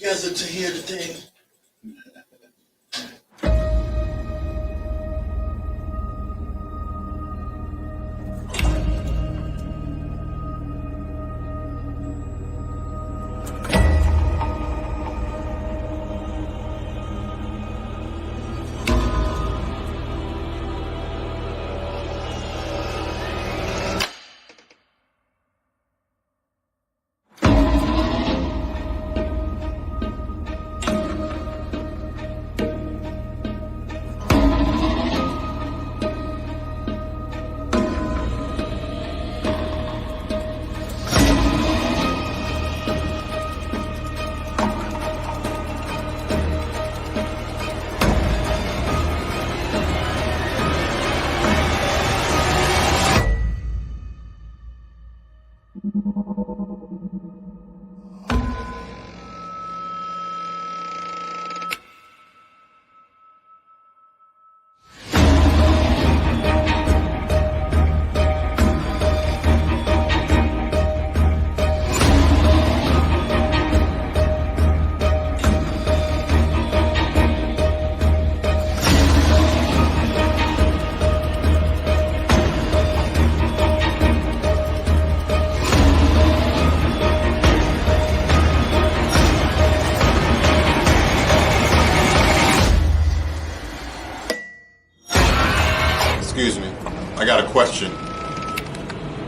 together to hear the thing. Excuse me, I got a question.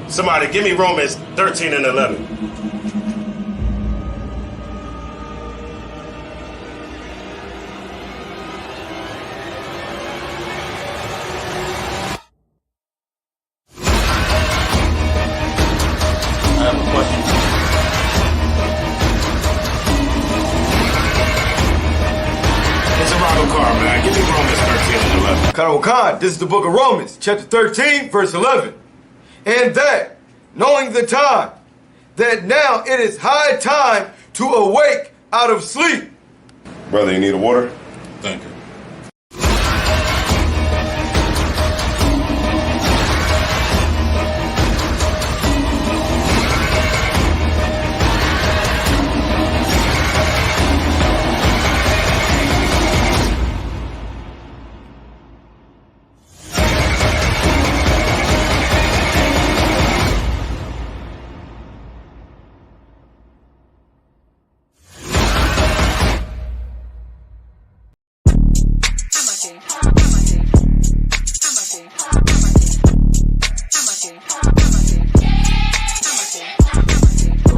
Somebody give me Romans 13 and 11. I have a question. It's a Ronald car, man. Give me Romans 13 and 11. Khan, this is the book of Romans, chapter 13, verse 11. And that, knowing the time, that now it is high time to awake out of sleep. Brother, you need a water? Thank you.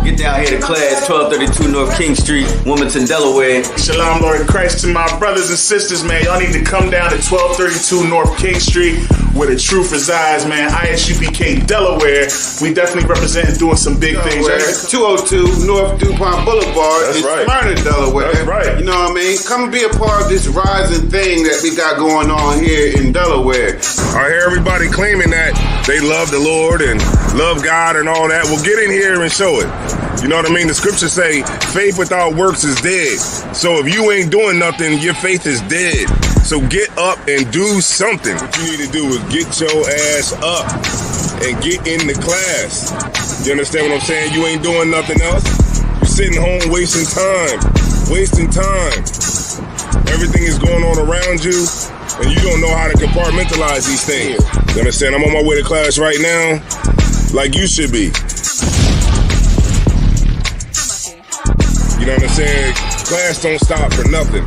Get down here to class, 1232 North King Street, Wilmington, Delaware. Shalom, Lord in Christ, to my brothers and sisters, man. Y'all need to come down to 1232 North King Street, where the truth resides, man. ISUPK Delaware. We definitely representing doing some big things. 202 North DuPont Boulevard That's in right. Smyrna, Delaware. That's right. You know what I mean? Come and be a part of this rising thing that we got going on here in Delaware. I hear everybody claiming that they love the Lord and love God and all that. Well, get in here and show it. You know what I mean? The scriptures say faith without works is dead. So if you ain't doing nothing, your faith is dead. So get up and do something. What you need to do is get your ass up and get in the class. You understand what I'm saying? You ain't doing nothing else. You're sitting home wasting time. Wasting time. Everything is going on around you, and you don't know how to compartmentalize these things. You understand? I'm on my way to class right now, like you should be. You know what I'm saying? Class don't stop for nothing.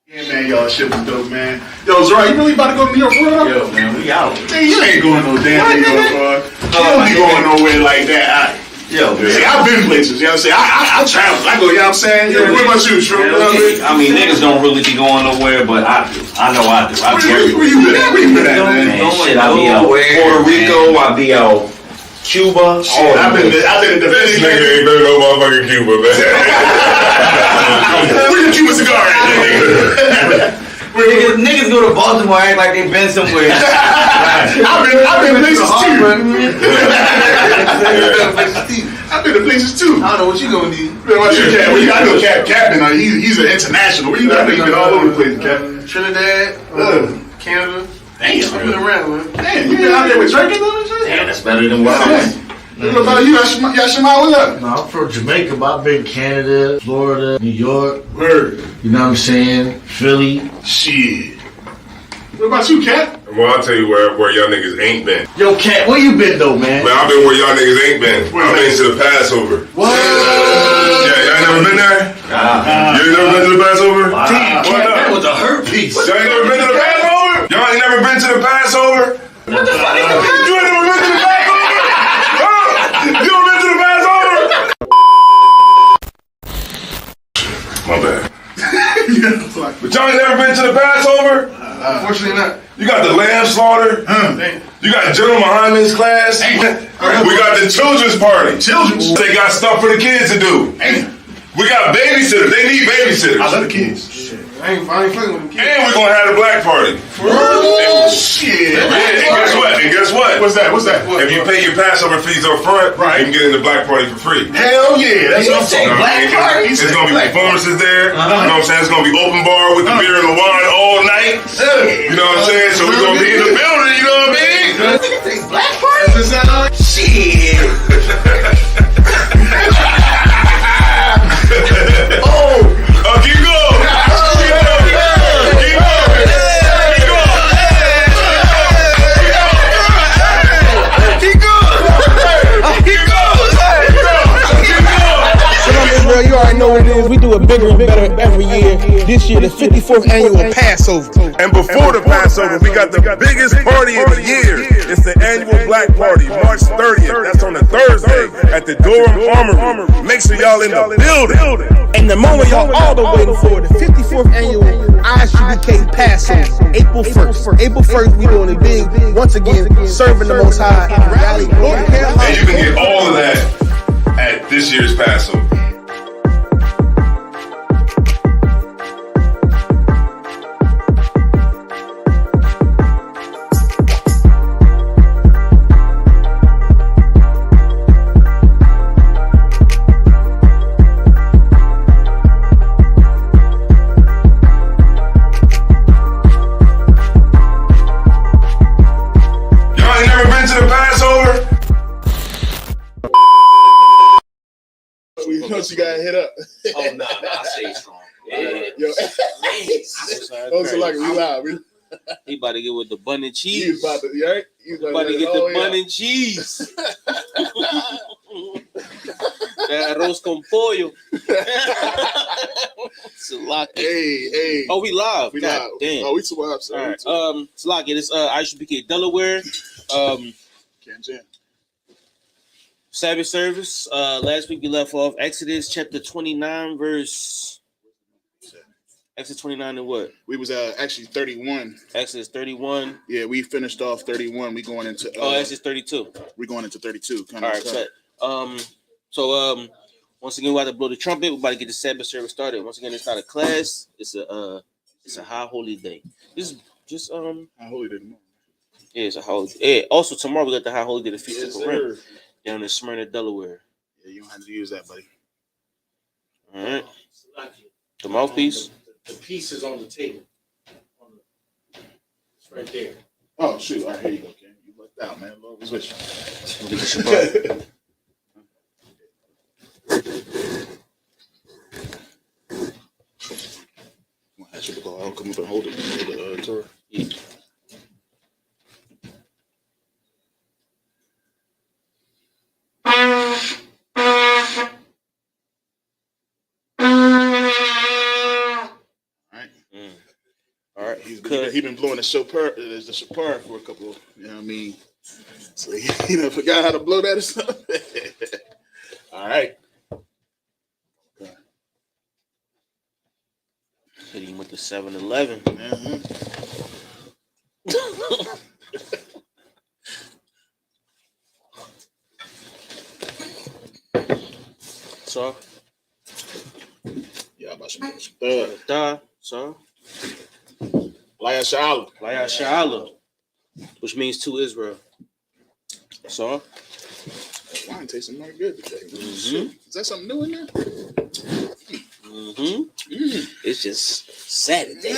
Yeah, man, y'all shit was dope, man. Yo, Zara, you really about to go to New York for real? Yo, man, we out. Man, you ain't going no damn New York, bro. You don't be going nowhere like that. Yo, man. See, I've been places, you know what I'm saying? I travel. I go, you know what I'm saying? Yo, what about you, Shrew? I mean, niggas don't really be going nowhere, but I do. I know I do. I Where you been at? Where you been at, man? Shit, I be out Puerto Rico, I be out Cuba. Shit, I've been in the This nigga ain't been to no motherfucking Cuba, man. Where's your Cuban cigar at, nigga? Niggas go to Baltimore act like they been somewhere. I've been places too. I've been to places too. I don't know what you gonna need. Man, what's your Cap? Well, you gotta know Captain. He's an international. Where you got? You've been all over the place, Captain. Trinidad, Canada. been around, man. Damn, you been out there with drinking them and shit? Damn, that's better than what I was. What about you, Yashima? What's up? No, I'm from Jamaica, but I've been Canada, Florida, New York. Word. You know what I'm saying? Philly. Shit. What about you, Cat? Well, I'll tell you where y'all niggas ain't been. Yo, Cat, where you been though, man? Man, I've been where y'all niggas ain't been. I've been to the Passover. What? Yeah, y'all never been there? You ain't never been to the Passover? Damn, What Cat, up? that was a hurt piece. Y'all ain't never been to the Passover? Y'all ain't never been to the Passover? What the fuck is the Passover? You ain't never been to the Passover? Huh? You ever been to the Passover? My bad. But y'all ain't never been to the Passover? Unfortunately not. You got the lamb slaughter. You got General Muhammad's class. We got the children's party. Children's? They got stuff for the kids to do. We got babysitters. They need babysitters. I love the kids. I ain't fucking with them kids. And we're going to have the black party. Oh, shit. And guess what? What's that? If you pay your Passover fees up front, you can get in the black party for free. Hell yeah. That's what I'm saying. Black party? It's going to be performances there. You know what I'm saying? It's going to be open bar with the beer and the wine all night. You know what I'm saying? So we're going to be in the building, you know what I mean? Black party? Shit. Keep going. You already know what it is. We do it bigger and better every year. This year, the 54th annual Passover. And before the Passover, we got the biggest party of the year. It's the annual Black Party, March 30th. That's on a Thursday at the Durham Armory. Make sure y'all in the building. And the moment y'all all been waiting for, the 54th annual ISUBK Passover, April 1st. April 1st, we doing it big. Once again, serving the Most High. Rally, And you can get all of that at this year's Passover. She got hit up. Oh, no, I say strong. Yeah. Yo. Also, like, we live. He about to get with the bun and cheese. He about to, right? He about to get the bun and cheese. That arroz con pollo. Hey. Oh, we live. We God live. damn. Oh, we too live. All right. Salaki, this ISUBK Delaware. Can't jam. Sabbath service. Last week we left off Exodus chapter 29, verse. Exodus 29 and what? We was actually 31. Exodus 31. Yeah, we finished off 31. We going into Exodus 32. We're going into 32. All right, set. So once again we about to blow the trumpet. We're about to get the Sabbath service started. Once again, it's not a class. It's a high holy day. This is just high holy day tomorrow. Yeah, it's a holy. Yeah. Also tomorrow we got the high holy day, the Feast of Purim. Down in Smyrna, Delaware. Yeah, you don't have to use that, buddy. All right. The mouthpiece. The piece is on the table. It's right there. Oh, shoot. All right, here you go, Ken. You lucked out, man. Lord was with you. I should go. I'll come up and hold it. Hold the Torah. Yeah. All right. He's been blowing the shofar for a couple of, you know what I mean? So he forgot how to blow that or something. All right. Hit him with the 7-Eleven. So. Yeah, about some So. Laya Sha'ala, which means to Israel. So. Wine tasting mighty good today. Is that something new in there? It's just Saturday.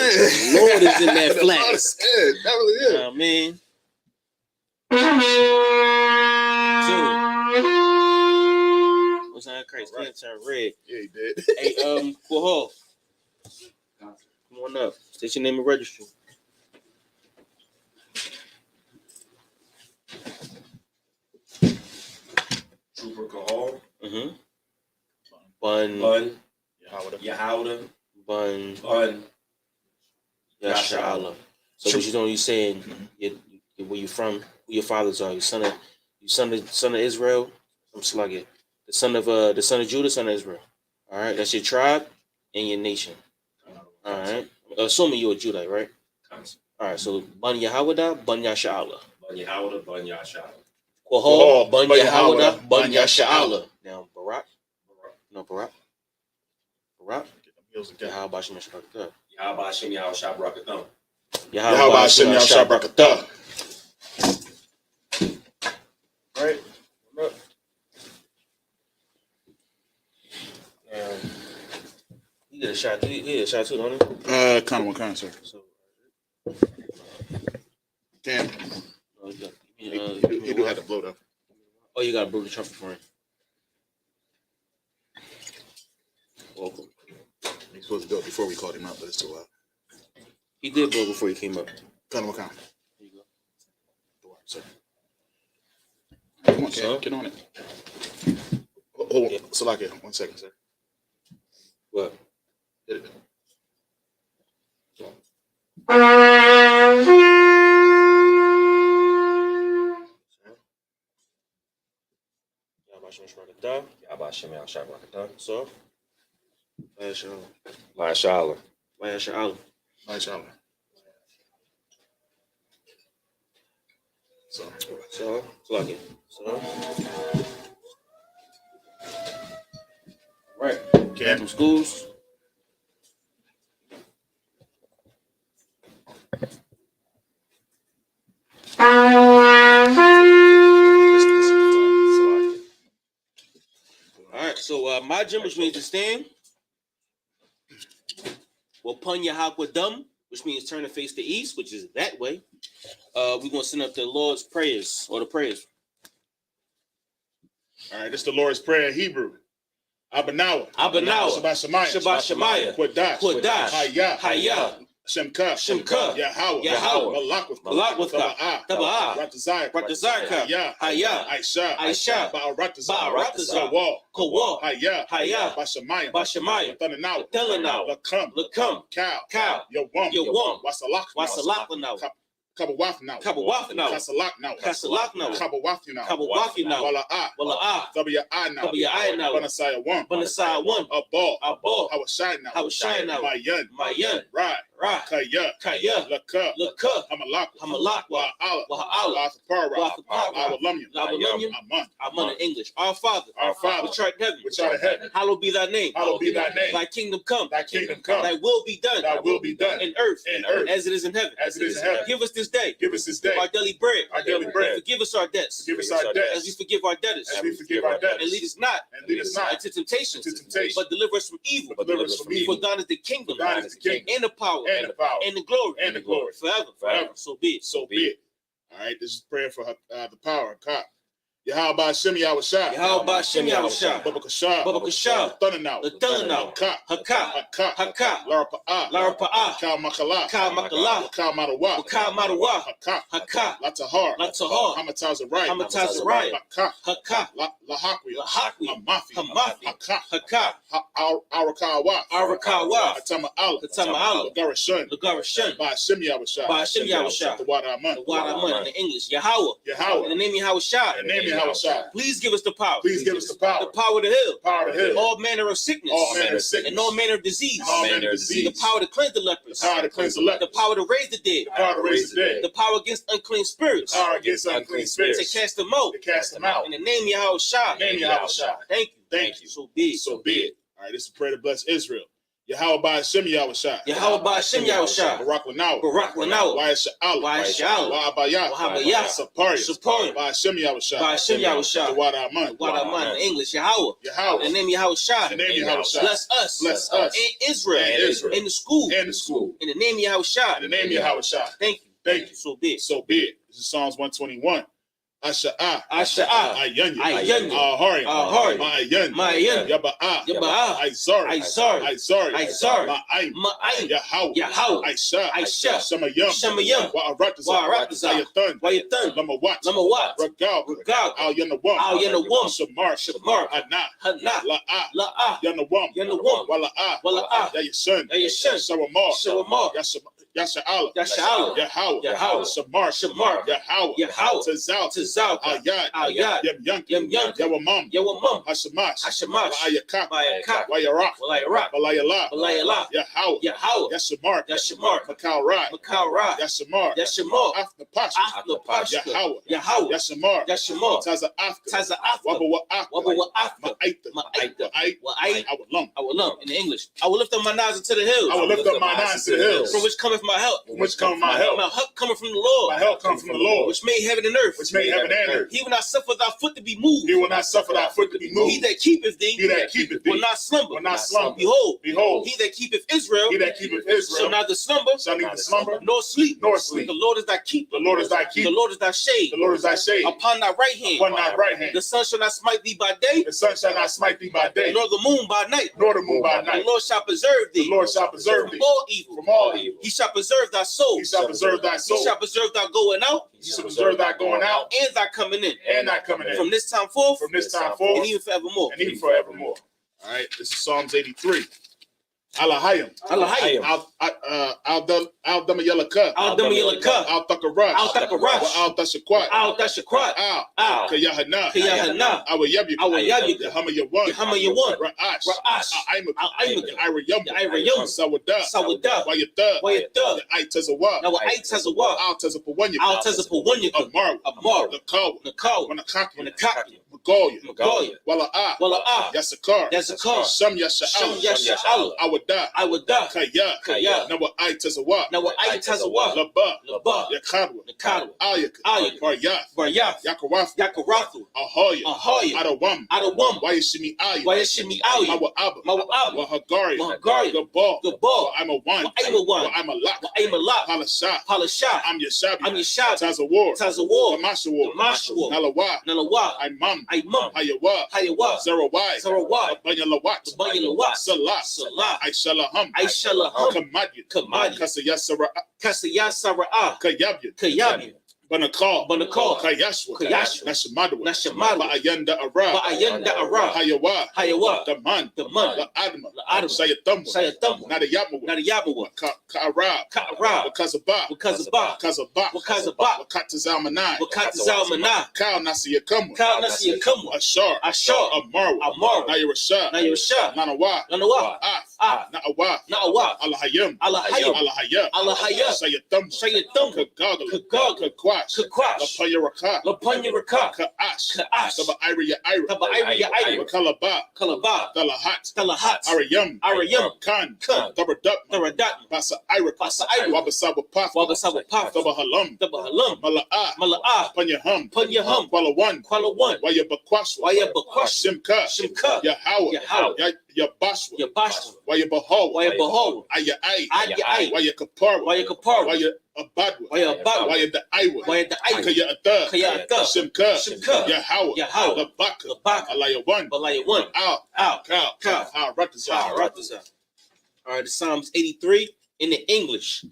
Lord is in that flask. That really is. You know what I mean? What's that crazy? Right. Turn red. Yeah, he did. Hey, Quahal. Come on up. State your name and registry. Trooper Kahal. Bun. Yahawda. Bun. Yasha'Allah. So what you saying? Where you from? Who your fathers are? You son of Israel. I'm slugging. The son of Judah, son of Israel. All right, that's your tribe and your nation. All right, assuming you're a Judite, right? All right, so Bun Yahawda, Bun Yasha'Allah. Bun Yahawda, Bun Yasha'Allah. Quahal, Bun Yahawda, Bun Yasha'Allah. Now Barak. No, Barak. Yahawba Hashem Yasha'Allah. Yahawba Hashem Yasha'Allah. Yahawba Hashem Yasha'Allah. Right. You get a shot too. You get a shot too, don't you? Kind of, sir. So, Damn. You do have to blow though. Oh, you gotta blow the trumpet for him. Welcome. He's supposed to do it before we called him out, but it's too loud. He did blow before he came up. Kind of. There you go. Sir. Come on, Cam. Get on it. Hold on. Salakia, 1 second, sir. What? Hit it. So, Yasha'Allah. So, plug it. So, right. Okay. From schools. All right, so my gym, which means to stand, will pun your hakwadum, which means turn to face the east, which is that way. We're gonna send up the Lord's prayers or the prayers. All right, this is the Lord's Prayer in Hebrew. Abanawa. Abanawa. Shabbat Shemaya. Quadash. Hayah. Shemka. Yahweh. Malak. Taba'ah. Ratazayka. Hayah. Aisha. Ba'aratazah. Kawah. Hayah. Bashamaya. Telanaw. Lakam. Cow. Yawam. Wasalakanaw. Kabawafnaw. Kasalaknaw. Kabawafnaw. Wala'ah. Tabiya'anaw. Banasaya 1. Abal. Hawashaynaw. Mayan. Right. Kaya. Laka. Hamalakwa. Wa'ala. Awalumyam. Aman in English. Our Father. Which art in heaven. Hallowed be thy name. Thy kingdom come. Thy will be done. In earth. As it is in heaven. Give us this day. Our daily bread. Forgive us our debts. As we forgive our debtors. And lead us not into temptation. But deliver us from evil. For thine is the kingdom. And the power. And the glory. Forever. So be it. All right, this is prayer for the power. Yahawba Hashem Yahweh. Babakashah. Thunanaw. Haka. Larapa'ah. Kal Makala. Kal Madawa. Haka. Latahar. Hamatazariah. Haka. Lahakwi. Hamafi. Haka. Arakawa. Atama Allah. Lagarashan. Ba'ashem Yahweh. The water Aman. In the English. Yahweh. In the name of Yahweh. Please give us the power. The power to heal. All manner of sickness. And all manner of disease. The power to cleanse the lepers. The power to raise the dead. The power against unclean spirits. To cast them out. In the name of Yahweh. Thank you. So be it. All right, this is a prayer to bless Israel. Yahweh by Hashem Yahushua. Yahweh by Hashem Yahushua. Barak Lanawa. Barak Lanawa. Why Sha'ala. Why Sha'ala. Why Abayah. Why Abayah. Saparius. Saparius. By Hashem Yahushua. By Hashem Yahushua. Wada Aman. Wada Aman in English. Yahweh. Yahweh. The name Yahushua. The name Yahushua. Bless us. Bless us. And Israel. And Israel. In the school. And the school. In the name Yahushua. In the name Yahushua. Thank you. Thank you. So be it. So be it. This is Psalms 121. Asha'ah. Asha'ah. Ayanya. Ayanya. Ahari. Ahari. Ma'ayan. Ma'ayan. Yaba'ah. Yaba'ah. Aizari. Aizari. Aizari. Aizari. Ma'aim. Ma'aim. Yahweh. Yahweh. Aisha. Aisha. Shamayam. Shamayam. Wa'aratazah. Wa'aratazah. Ayathan. Wayathan. Lamawat. Lamawat. Ragal. Ragal. Al Yanawam. Al Yanawam. Shamar. Shamar. Hana. Hana. La'ah. La'ah. Yanawam. Yanawam. Wala'ah. Wala'ah. Yayashan. Yayashan. Shawamar. Shawamar. Yasha'ala. Yasha'ala. Yahweh. Yahweh. Shamar. Shamar. Yahweh. Yahweh. Tazal. Tazal. Ayat. Ayat. Yam Yam Yawamam. Yawamam. Hashamash. Hashamash. Wa'ayakak. Wa'ayakak. Wayarak. Wayarak. Walayala. Walayala. Yahweh. Yahweh. Yashamar. Yashamar. Makal Rai. Makal Ra. Yashamar. Yashamar. Afna Pash. Afna Pash. Yahweh. Yahweh. Yashamar. Yashamar. Taza Afka. Taza Afka. Wabba Afka. Wabba Afka. Ma'aita. Ma'aita. Wa'ait. Awalum. Awalum. In the English. I will lift up my eyes into the hills. I will lift up my eyes to the hills. From which cometh my help. From which cometh my help. My help cometh from the Lord. My help comes from the Lord. Which made heaven and earth. Which made heaven and earth. He will not suffer thy foot to be moved. He will not suffer thy foot to be moved. He that keepeth thee. He that keepeth thee. Will not slumber. Will not slumber. Behold. Behold. He that keepeth Israel. He that keepeth Israel. Shall neither slumber. Shall neither slumber. Nor sleep. Nor sleep. The Lord is thy keeper. The Lord is thy keeper. The Lord is thy shade. The Lord is thy shade. Upon thy right hand. Upon thy right hand. The sun shall not smite thee by day. The sun shall not smite thee by day. Nor the moon by night. Nor the moon by night. The Lord shall preserve thee. The Lord shall preserve thee. From all evil. From all evil. He shall preserve thy soul. He shall preserve thy soul. He shall preserve thy going out. He shall preserve thy going out. And thy coming in. And thy coming in. From this time forth. From this time forth. And even forevermore. And even forevermore. All right. This is Psalms 83. Alahayim. Alahayim. Al Damayalaka. Al Damayalaka. Al Takarash. Al Takarash. Al Tashakwat. Al Tashakwat. Al Kayahana. Kayahana. Awayabik. Awayabik. Yahamayawan. Yahamayawan. Ra'ash. Ra'ash. Al-Aimak. Al-Aimak. Irayum. Sawada. Sawada. Wayata. Wayata. Aitazawa. Now Aitazawa. Al Tazapawanya. Al Tazapawanya. Amar. Amar. Nakawa. Nakawa. Wanakaki. Magoya. Magoya. Wala'ah. Wala'ah. Yasakar. Yasakar. Sham Yasha'al. Sham Yasha'al. Awada. Awada. Kaya. Kaya. Nawa Aitazawa. Now Aitazawa. Laba. Laba. Yakadwa. Nakadwa. Ayaka. Ayaka. Baryath. Baryath. Yakarath. Yakarathu. Ahoya. Ahoya. Adawam. Adawam. Wayashimi Aya. Wayashimi Aya. Mawa Abba. Mawa Abba. Wahagari. Wahagari. Gabal. Gabal. I'm a one. I'm a one. I'm a lock. I'm a lot. Palasha. Palasha. I'm Yashabi. I'm Yashabi. Tazawar. Tazawar. Damashawar. Damashawar. Nalawa. Nalawa. I'm Mum. Imam. Hayawa. Hayawa. Zarawai. Zarawai. Banyalawat. Banyalawat. Salah. Salah. Aishalaham. Aishalaham. Kamadyan. Kamadyan. Kasayasara. Kasayasara. Kayabyan. Kayabyan. Banakal. Banakal. Kayashwa. Kayashwa. Nashamadwa. Nashamadwa. Ba'ayanda Ara. Ba'ayanda Ara. Hayawa. Hayawa. Daman. Daman. La'adma. La'adma. Sayatamwa. Sayatamwa. Nadayamawa. Nadayamawa. Ka'arab. Ka'arab. Wakazaba. Wakazaba. Wakazaba. Wakazaba. Wakatazalmanai. Wakatazalmanai. Kal Nasiyakamwa. Kal Nasiyakamwa. Ashar. Ashar. Amarwa. Amarwa. Nayarashah. Nayarashah. Nanawa. Nanawa. Af. Na'awa. Na'awa. Alahayim. Alahayim. Alahaya. Alahaya. Sayatamwa. Sayatamwa. Kagagala. Kagagala. Kakwash. Kakwash. Lapayaraka. Lapanyaraka. Ka'ash. Ka'ash. Taba Ira Ira. Taba Ira Ira. Kalaba. Kalaba. Talahat. Talahat. Arayam. Arayam. Khan. Khan. Tabadat. Taradat. Basa Ira. Basa Ira. Wabasaba Paf. Wabasaba Paf. Taba Halam. Taba Halam. Mala'ah. Mala'ah. Panyaham. Panyaham. Kwalawan. Kwalawan. Wayabakwaswa. Wayabakwaswa. Shimka. Shimka. Yahawa. Yahawa. Yabashwa. Yabashwa. Wayabahawa. Wayabahawa. Ayai. Ayai. Wayakapara. Wayakapara. Wayabadwa. Wayabadwa. Wayadaiwa. Wayadaiwa. Kayata. Kayata. Shimka. Shimka. Yahawa. Yahawa. Labaka. Labaka. Alayawan. Balayawan. Al. Kal. Ratazah. All right, the Psalms 83 in the English.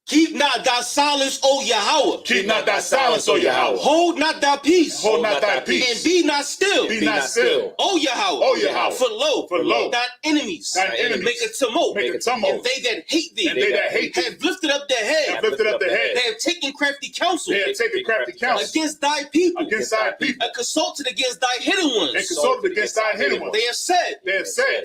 Keep not thy silence, O Yahweh. Keep not thy silence, O Yahweh. Hold not thy peace. Hold not thy peace. And be not still. Be not still. O Yahweh. O Yahweh. For lo, thine enemies. Thine enemies. Make a tumult. Make a tumult. And they that hate thee. And they that hate thee. Have lifted up their head. Have lifted up their head. They have taken crafty counsel. They have taken crafty counsel Against thy people. against thy people. And consulted against thy hidden ones. And consulted against thy hidden ones. They have said.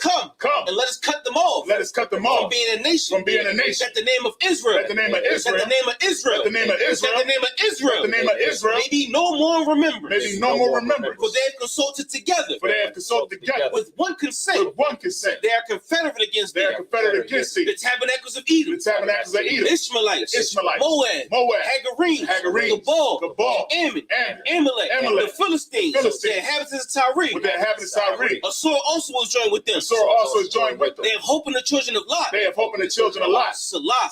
Come. And let us cut them off. Let us cut them off. From being a nation. From being a nation. That the name of Israel. That the name of Israel. That the name of Israel. That the name of Israel. That the name of Israel. That the name of Israel. Maybe no more remembrance. Maybe no more remembrance. For they have consulted together. For they have consulted together. With one consent. With one consent. They are confederate against thee. They are confederate against thee. The tabernacles of Edom. The tabernacles of Edom. Ishmaelites. Ishmaelites. Moab. Hagarenes. Gabal. Ammon. Amalek. The Philistines. The inhabitants of Tyre. With the inhabitants of Tyre. Assur also was joined with them. Assur also is joined with them. They have hope in the children of Lot. They have hope in the children of Lot. Salah.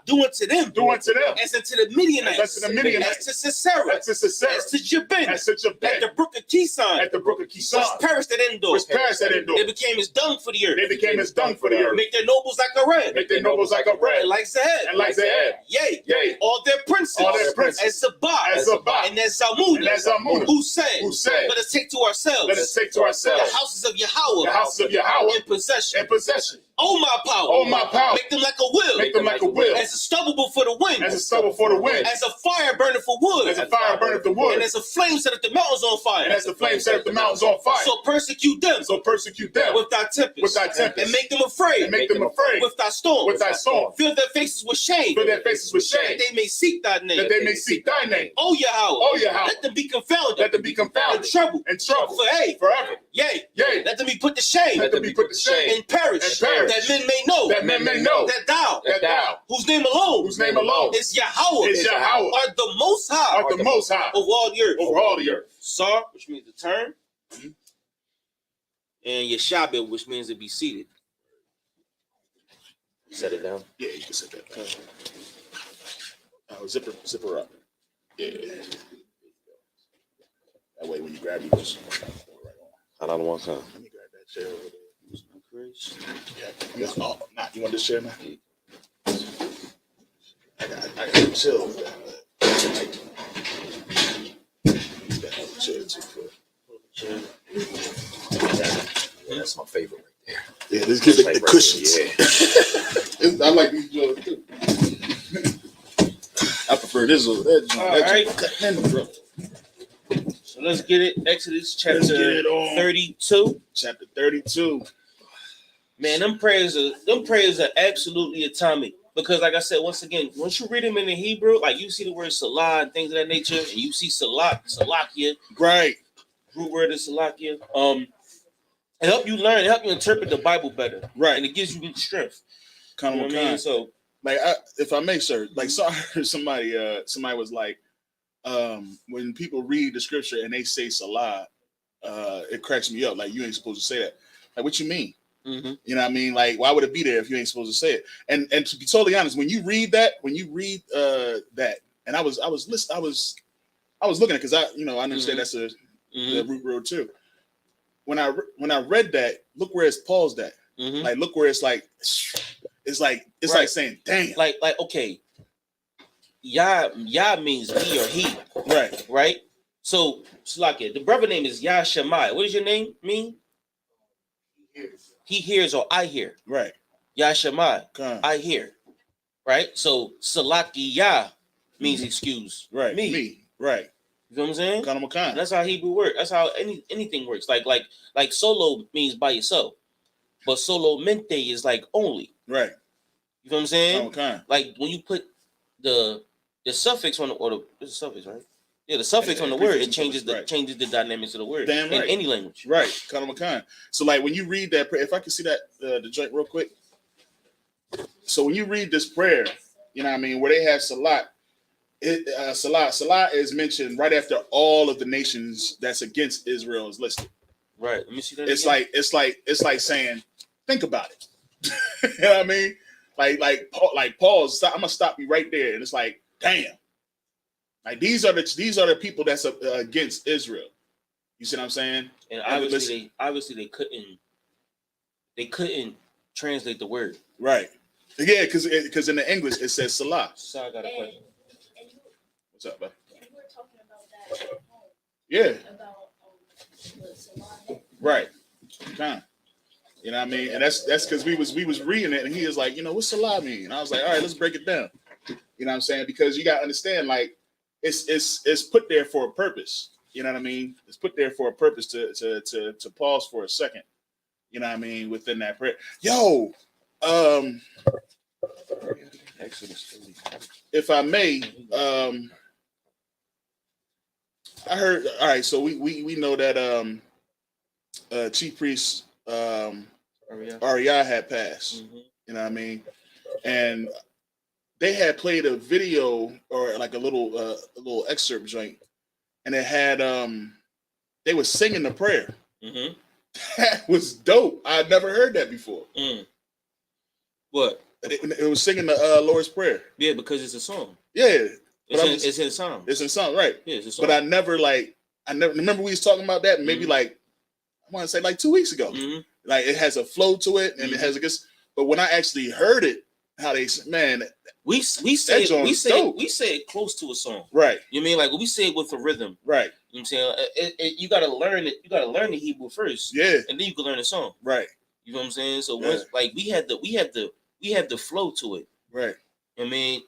Do unto them. As unto the Midianites. As to the Midianites. As to Sisera. As to Sisera. As to Jabin. As to Jabin. At the brook of Kison. At the brook of Kison. Which perished at Endor. They became as dung for the earth. They became as dung for the earth. Make their nobles like a red. Make their nobles like a red. And like Zahab. And like Zahab. Yea. All their princes. As Zabah. And as Zalmunna. Who said. Let us take to ourselves. The houses of Yahweh. In possession. Oh my power. Make them like a wheel. As a stubble before the wind. As a fire burning for wood. And as a flame set up the mountains on fire. So persecute them. With thy tempest. And make them afraid. With thy storm. Fill their faces with shame. That they may seek thy name. Oh Yahweh. Let them be confounded. In trouble. Forever. Yea. Let them be put to shame. And perish. That men may know. That thou. Whose name alone. Is Yahweh. Are the most high. Of all the earth. Sar, which means to turn. And Yeshabel, which means to be seated. Set it down. Yeah, you can set that down. Zipper up. Yeah. That way when you grab it, you just right on. I don't want some. Let me grab that chair over there. Yeah. You want this chair, man? I got chill with that. Yeah, that's my favorite right there. Yeah, this gives the cushions. Yeah. I like these joints too. I prefer this over that joint. All right. So let's get it. Exodus chapter 32. Chapter 32. Man, them prayers are absolutely atomic. Because like I said, once again, once you read them in the Hebrew, like you see the word Salah and things of that nature, and you see Salakia. Right. Root word is Salakia. It help you learn, it help you interpret the Bible better. Right. And it gives you strength. Kind of I mean? So like if I may, sir, like so I heard somebody was like, when people read the scripture and they say Salah, it cracks me up. Like, you ain't supposed to say that. Like, what you mean? Mm-hmm. You know what I mean? Like, why would it be there if you ain't supposed to say it? And to be totally honest, when you read that, and I was looking at, because I understand that's the root word too. When I read that, look where it's paused at. Like, look where it's like like saying, damn. Like okay, Yah means me or he. Right. So Salakia, the brother name is Yah Shammai. What does your name mean? He hears or I hear. Right. Yah Shammai. I hear. Right. So Salaki Yah means excuse. Right. Me. Right. You know what I'm saying? Kind. That's how Hebrew works. That's how anything works. Like solo means by yourself, but solo mente is like only. Right. You know what I'm saying? Kind. Like when you put the suffix on the suffix, right? Yeah, the suffix on the word, it changes the dynamics of the word. Damn right. In any language. Right. Kind. So like when you read that prayer, if I can see that the joint real quick. So when you read this prayer, you know what I mean, where they have Salah, Salah is mentioned right after all of the nations that's against Israel is listed. Right. Let me see that. It's like saying, think about it. You know what I mean? Like pause. I'm gonna stop you right there, and it's like, damn. Like these are the people that's against Israel. You see what I'm saying? And obviously they couldn't translate the word. Right. Yeah, because in the English it says Salah. So I got a question. What's up, bud? You were talking about that at home. Yeah. About the Salah. Right. Kind. You know what I mean? And that's because we was reading it, and he was like, what's Salah mean? And I was like, all right, let's break it down. You know what I'm saying? Because you got to understand, like, it's put there for a purpose. You know what I mean? It's put there for a purpose to pause for a second. You know what I mean? Within that prayer. Yo, if I may, I heard. All right, so we know that Chief Priest Ariah had passed. You know what I mean? And they had played a video or like a little excerpt joint, and it had they were singing the prayer. That was dope. I'd never heard that before. What? It was singing the Lord's Prayer. Yeah, because it's a song. Yeah. It's in Psalms. It's in Psalms, right? Yeah, it's a song. But I never remember we was talking about that maybe like I want to say like 2 weeks ago. Like it has a flow to it and it has a good. But when I actually heard it, how they man, we say it close to a song, right? You mean like we say it with a rhythm, right? You know what I'm saying? You gotta learn it. You gotta learn the Hebrew first, yeah, and then you can learn the song, right? You know what I'm saying? So once like we had the flow to it, right? I mean,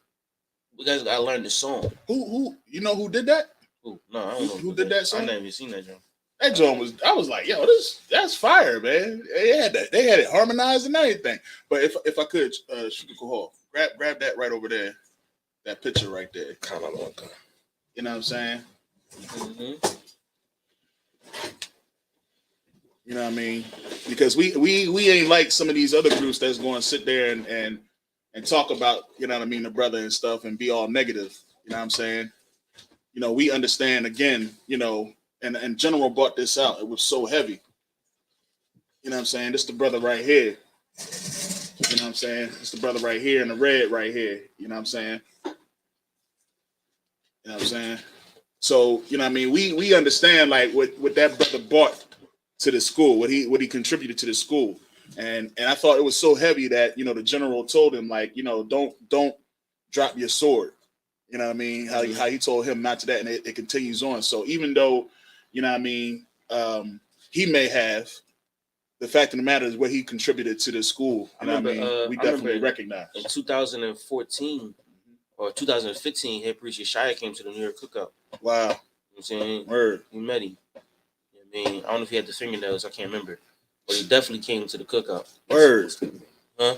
we guys gotta learn the song. Who you know who did that? Who? No, I don't know who did that song. I never even seen that joint. That joint I was like, yo, that's fire, man. They had it harmonized and everything. But if I could, grab that right over there, that picture right there. You know what I'm saying? You know what I mean? Because we ain't like some of these other groups that's going to sit there and talk about, you know what I mean, the brother and stuff and be all negative. You know what I'm saying? You know, we understand again, you know. And General brought this out. It was so heavy. You know what I'm saying? This the brother right here. You know what I'm saying? It's the brother right here in the red right here. You know what I'm saying? You know what I'm saying? So, you know what I mean? We understand like what that brother brought to the school, what he contributed to the school. And I thought it was so heavy that, you know, the general told him, like, you know, don't drop your sword. You know what I mean? How he told him not to that, and it continues on. So even though, you know what I mean, he may have, the fact of the matter is what he contributed to the school. You know what I mean? We definitely recognize. In 2014 or 2015, head preacher Shia came to the New York cookout. Wow. You know what I'm saying? Word. We met him. You know what I mean? I don't know if he had the fingernails, I can't remember. But he definitely came to the cookout. Word. Huh?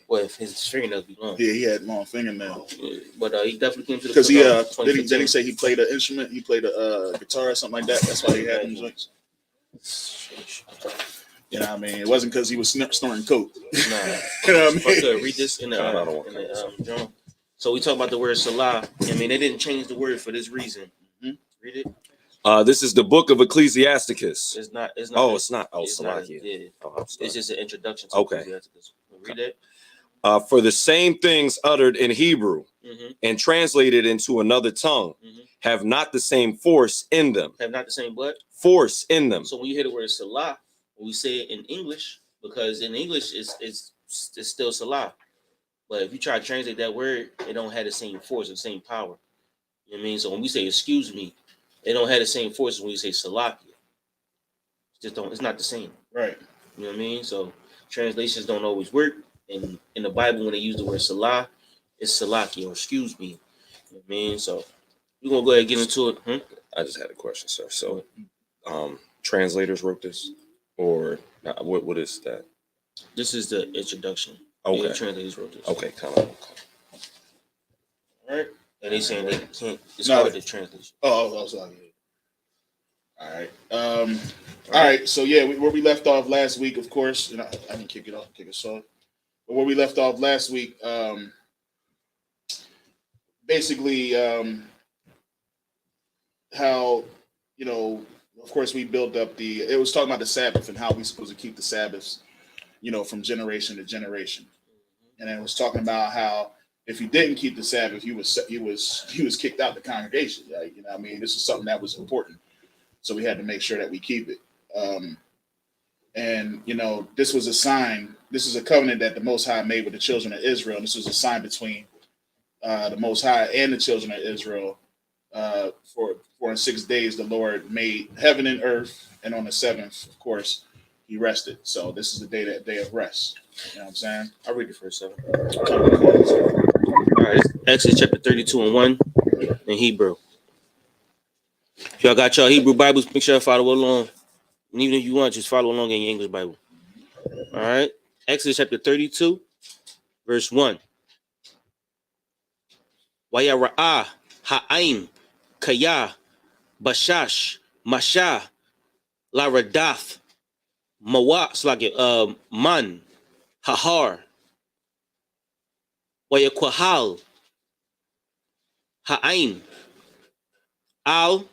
Well, if his fingernails be long. Yeah, he had long fingernails. Yeah, but he definitely came to the cookout. Because did he say he played an instrument? He played a guitar or something like that? That's why he had them joints. You know what I mean? It wasn't because he was snorting coke. Nah. You know what I mean? I could read this in the John. So we talk about the word Salah. I mean, they didn't change the word for this reason. Read it. This is the book of Ecclesiasticus. It's not. Oh, it's not. Oh, Salah. Salakia. Yeah. Oh, it's just an introduction to Ecclesiasticus. Read it. For the same things uttered in Hebrew and translated into another tongue have not the same force in them. Have not the same what? Force in them. So when you hear the word Salah, we say it in English, because in English it's still Salah. But if you try to translate that word, it don't have the same force, the same power. You know what I mean? So when we say excuse me, it don't have the same force as when you say Salakia. It's not the same. Right. You know what I mean? So translations don't always work. And in the Bible, when they use the word Salah, it's Salakia or excuse me. You know what I mean? So we're gonna go ahead and get into it. I just had a question, sir. So translators wrote this, or what is that? This is the introduction. Okay. The translators wrote this. Okay, kind of. All right. And they saying they can't. It's hard to translate. Oh, sorry. All right. All right. So yeah, where we left off last week, of course, and I didn't kick us off. But where we left off last week, basically, how, you know, of course, we built up it was talking about the Sabbath and how we supposed to keep the Sabbaths, you know, from generation to generation. And it was talking about how if you didn't keep the Sabbath, he was kicked out of the congregation. Like, you know what I mean? This is something that was important. So we had to make sure that we keep it. And, you know, this was a sign. This is a covenant that the Most High made with the children of Israel. And this was a sign between the Most High and the children of Israel. For in 6 days, the Lord made heaven and earth. And on the seventh, of course, he rested. So this is the day of rest. You know what I'm saying? I'll read it for a second. All right, Exodus chapter 32 and 1 in Hebrew. If y'all got y'all Hebrew Bibles, make sure you follow along. And even if you want, just follow along in your English Bible. All right. Exodus chapter 32, verse 1. Wayara'ah ha'ain kaya bashash masha la radath mawa slage man hahar wayakwahal ha'ain al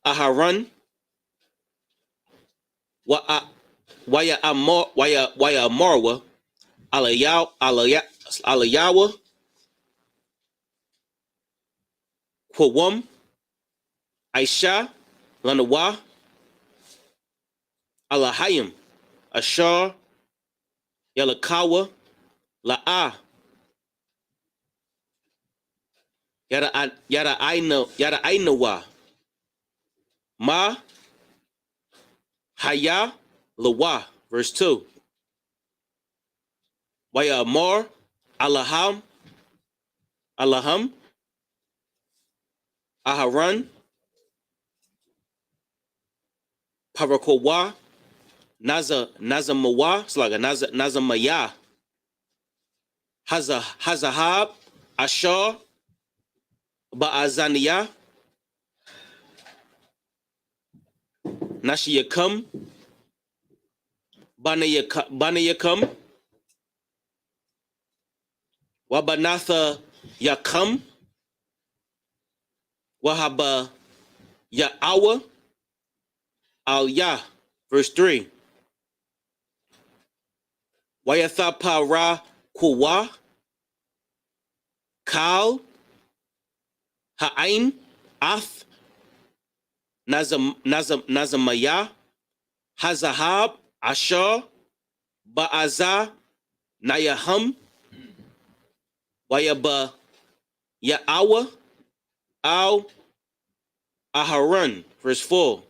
aharan waya amarwa alayawa kwawam aisha lanawa alahayim ashar yalakawa la'a yada ainawa ma haya lawa. Verse 2. Waya amar alaham aharan parakowa nazamawa. It's like a nazamaya hazahab ashar ba'azaniya nashiyakam banayakam wabanatha yakam wahaba ya'awa al ya. Verse 3. Wayathapara kuwa kal ha'ain ath nazamaya hazahab ashar ba'aza nayaham wayaba ya'awa al aharan. Verse 4.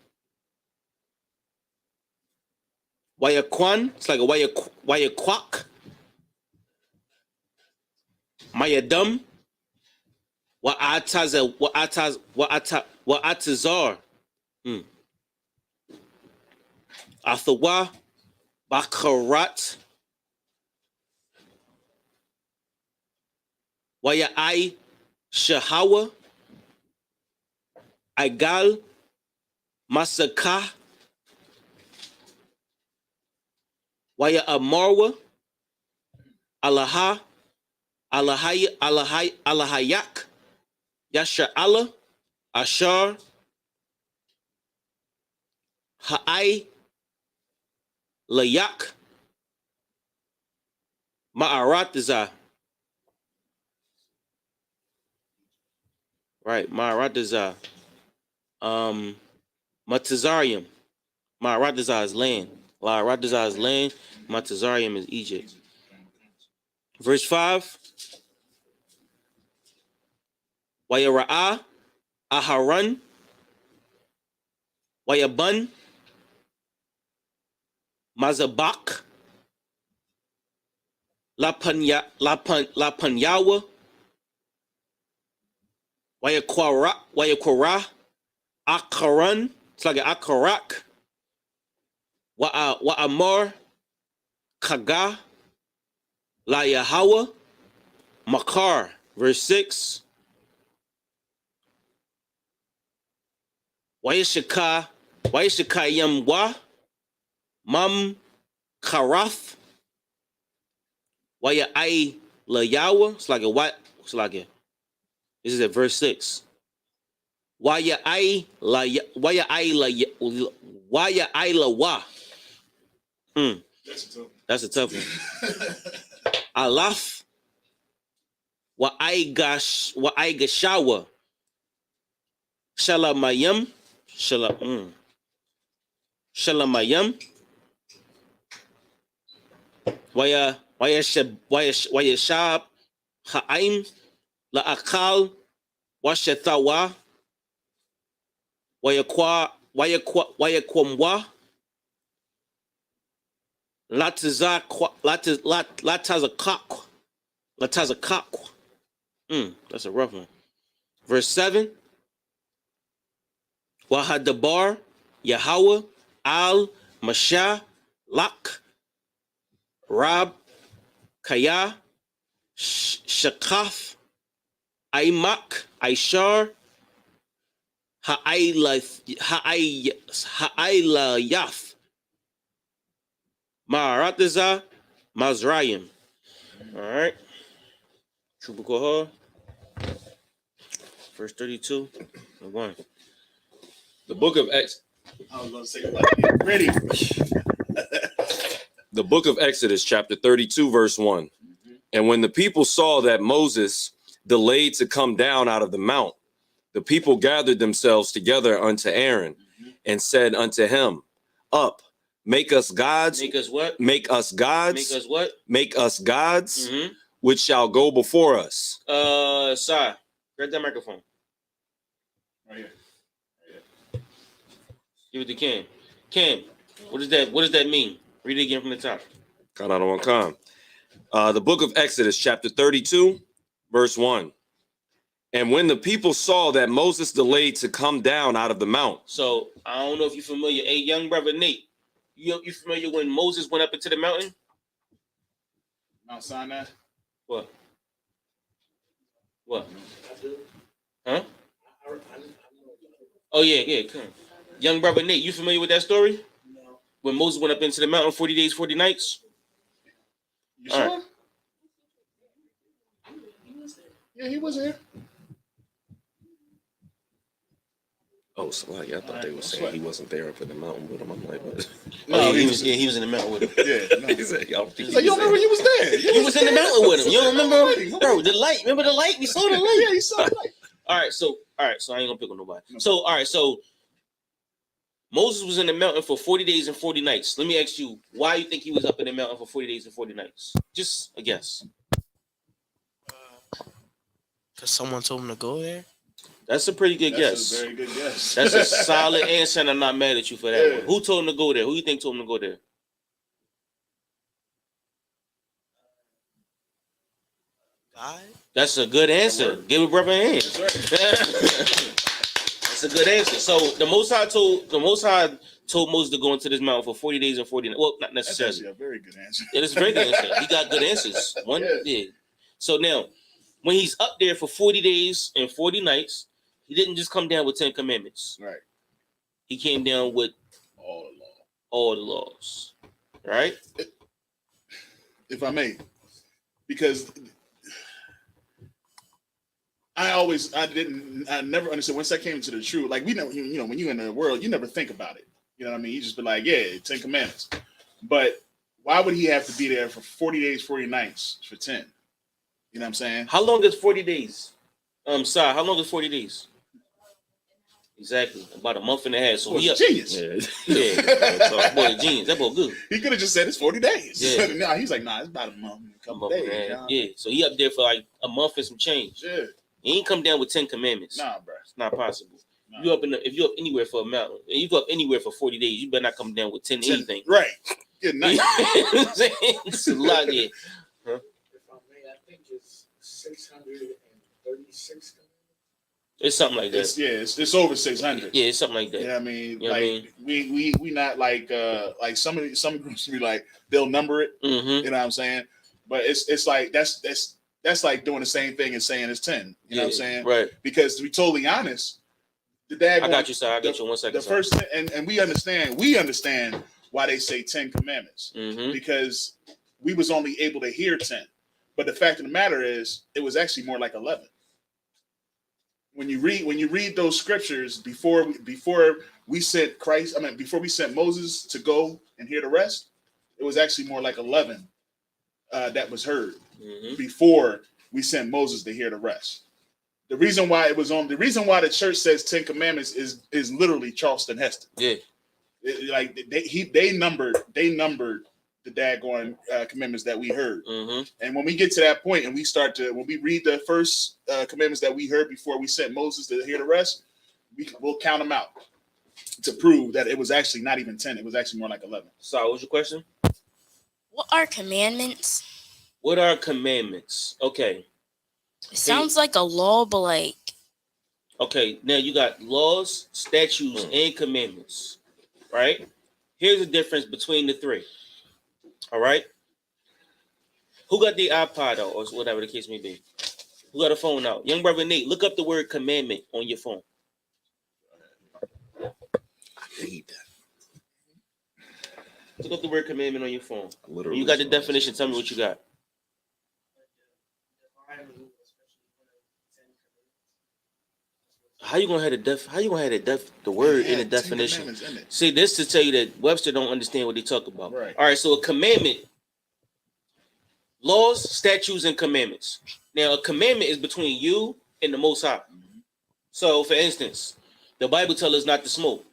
Wayakwan, it's like a wayakwak mayadam wa'atazar athawa bakarat wayai shahawa igal masaka waya amarwa alahayak yasha Allah ashar ha'ai layak ma'aratiza. Right, ma'aratiza. Matazarium. Ma'aratiza is land. Ma'aratiza is land. Matazarium is Egypt. Verse 5. Wayara'ah aharan wayaban mazabak lapanyawa wayakwara akaran. It's like an akarak wa'amar kaga la yahawa makar. Verse 6. Wayashika yamwa mam karath waya ai layawa. It's like a what? It's like a. This is at verse 6. Waya ai lawa. That's a tough one. Alaf wa ai gashawa shalamayam. Shalamayam waya shab ha'aim la akal washathawa waya kwamwa latazakak That's a rough one. Verse 7. Wahadabar Yahweh al Mashah Lak Rab Kaya Shakaf Aimak Aishar Ha'aylayaf Ma'arataza Mazrayim. All right. Trubakoha. Verse 32. 1. The book of Exodus. I was gonna say, ready. The book of Exodus, chapter 32, verse 1. And when the people saw that Moses delayed to come down out of the mount, the people gathered themselves together unto Aaron and said unto him, Up, make us gods. Make us what? Make us gods. Make us what? Make us gods, which shall go before us. Sir, grab that microphone. Right here. Give it to Cam. Cam, what does that mean? Read it again from the top. The book of Exodus, chapter 32, verse 1. And when the people saw that Moses delayed to come down out of the mount. So I don't know if you're familiar. Hey, young brother Nate, you familiar when Moses went up into the mountain? Mount Sinai. What? Huh? Oh yeah, come on. Young brother Nate, you familiar with that story? No. When Moses went up into the mountain 40 days, 40 nights? You sure? Right. Yeah, he was here. Oh, so I thought they were saying he wasn't there up in the mountain with him. I'm like, what? No, he was in the mountain with him. Yeah, no. He said, you don't remember he was there. He was in the mountain with him. You don't remember? Bro, the light. Remember the light? We saw the light. Yeah, he saw the light. All right, so I ain't gonna pick on nobody. So Moses was in the mountain for 40 days and 40 nights. Let me ask you, why you think he was up in the mountain for 40 days and 40 nights? Just a guess. Because someone told him to go there? That's a pretty good guess. That's a very good guess. That's a solid answer, and I'm not mad at you for that one. Who told him to go there? Who you think told him to go there? God? That's a good answer. Give a brother a hand. That's a good answer. So the Most High told Moses to go into this mountain for 40 days and 40 nights. Well, not necessarily. That's actually a very good answer. It is a very good answer. He got good answers. Yeah. So now, when he's up there for 40 days and 40 nights, he didn't just come down with 10 commandments. Right. He came down with all the laws. Right? If I may, because I never understood once I came into the truth. Like, we know, when you're in the world, you never think about it. You know what I mean? You just be like, yeah, 10 commandments. But why would he have to be there for 40 days, 40 nights for 10? You know what I'm saying? How long is 40 days? Sorry, how long is 40 days? Exactly. About a month and a half. So boy, he up. Genius. Yeah. Boy, genius. That boy good. He could have just said it's 40 days. Yeah. Nah, he's like, nah, it's about a month, a couple days. Yeah. So he up there for like a month and some change. Yeah. He ain't come down with 10 commandments. Nah, bro. It's not possible. Nah. If you're up anywhere for a mountain, and you go up anywhere for 40 days, you better not come down with 10 anything. Right. Good night. It's a lot, yeah. Huh? If I may, I think it's 636. It's something like that. It's over 600. Yeah, it's something like that. Yeah, I mean, we not like some groups be like they'll number it. Mm-hmm. You know what I'm saying? But it's like that's like doing the same thing and saying it's 10. You know what I'm saying? Right. Because to be totally honest, I got you, sir. I got you 1 second. The first thing, and we understand why they say 10 commandments, because we was only able to hear 10. But the fact of the matter is, it was actually more like 11. When you read those scriptures before we sent before we sent Moses to go and hear the rest, it was actually more like 11 that was heard before we sent Moses to hear the rest. The reason why the church says 10 commandments is literally Charleston Heston. Yeah, they numbered the daggone commandments that we heard. And when we get to that point and when we read the first commandments that we heard before we sent Moses to hear the rest, we'll count them out to prove that it was actually not even 10. It was actually more like 11. So what was your question? What are commandments? What are commandments? Okay. It sounds like a law, but like. Okay, now you got laws, statutes, and commandments, right? Here's the difference between the three. All right. Who got the iPod out, or whatever the case may be? Who got a phone out? Young brother Nate, look up the word commandment on your phone. I need that. Look up the word commandment on your phone. Literally, you got the definition. Tell me what you got. How you gonna have the word in the definition? See, this to tell you that Webster don't understand what they talk about. Right. All right, so a commandment, laws, statutes, and commandments. Now, a commandment is between you and the Most High. So, for instance, the Bible tells us not to smoke.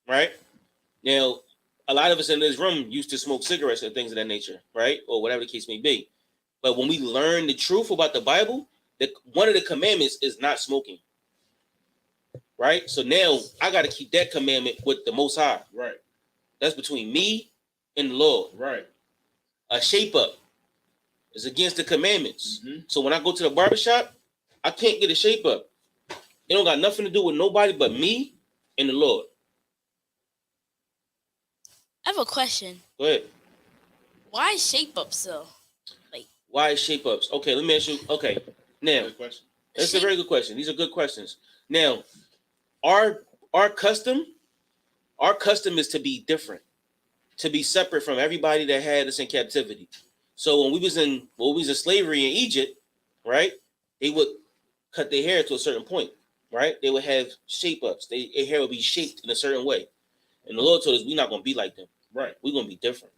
Right? Now, a lot of us in this room used to smoke cigarettes or things of that nature, right? Or whatever the case may be. But when we learn the truth about the Bible, one of the commandments is not smoking. Right? So now I got to keep that commandment with the Most High. Right. That's between me and the Lord. Right. A shape up is against the commandments. So when I go to the barbershop, I can't get a shape up. It don't got nothing to do with nobody but me and the Lord. I have a question. Go ahead. Why shape ups though? Like, why shape ups? Okay, let me ask you. Okay, now that's a very good question. These are good questions. Now, our custom is to be different, to be separate from everybody that had us in captivity. So when we was in slavery in Egypt, right? They would cut their hair to a certain point, right? They would have shape ups. Their hair would be shaped in a certain way, and the Lord told us we're not gonna be like them. Right. We're gonna be different.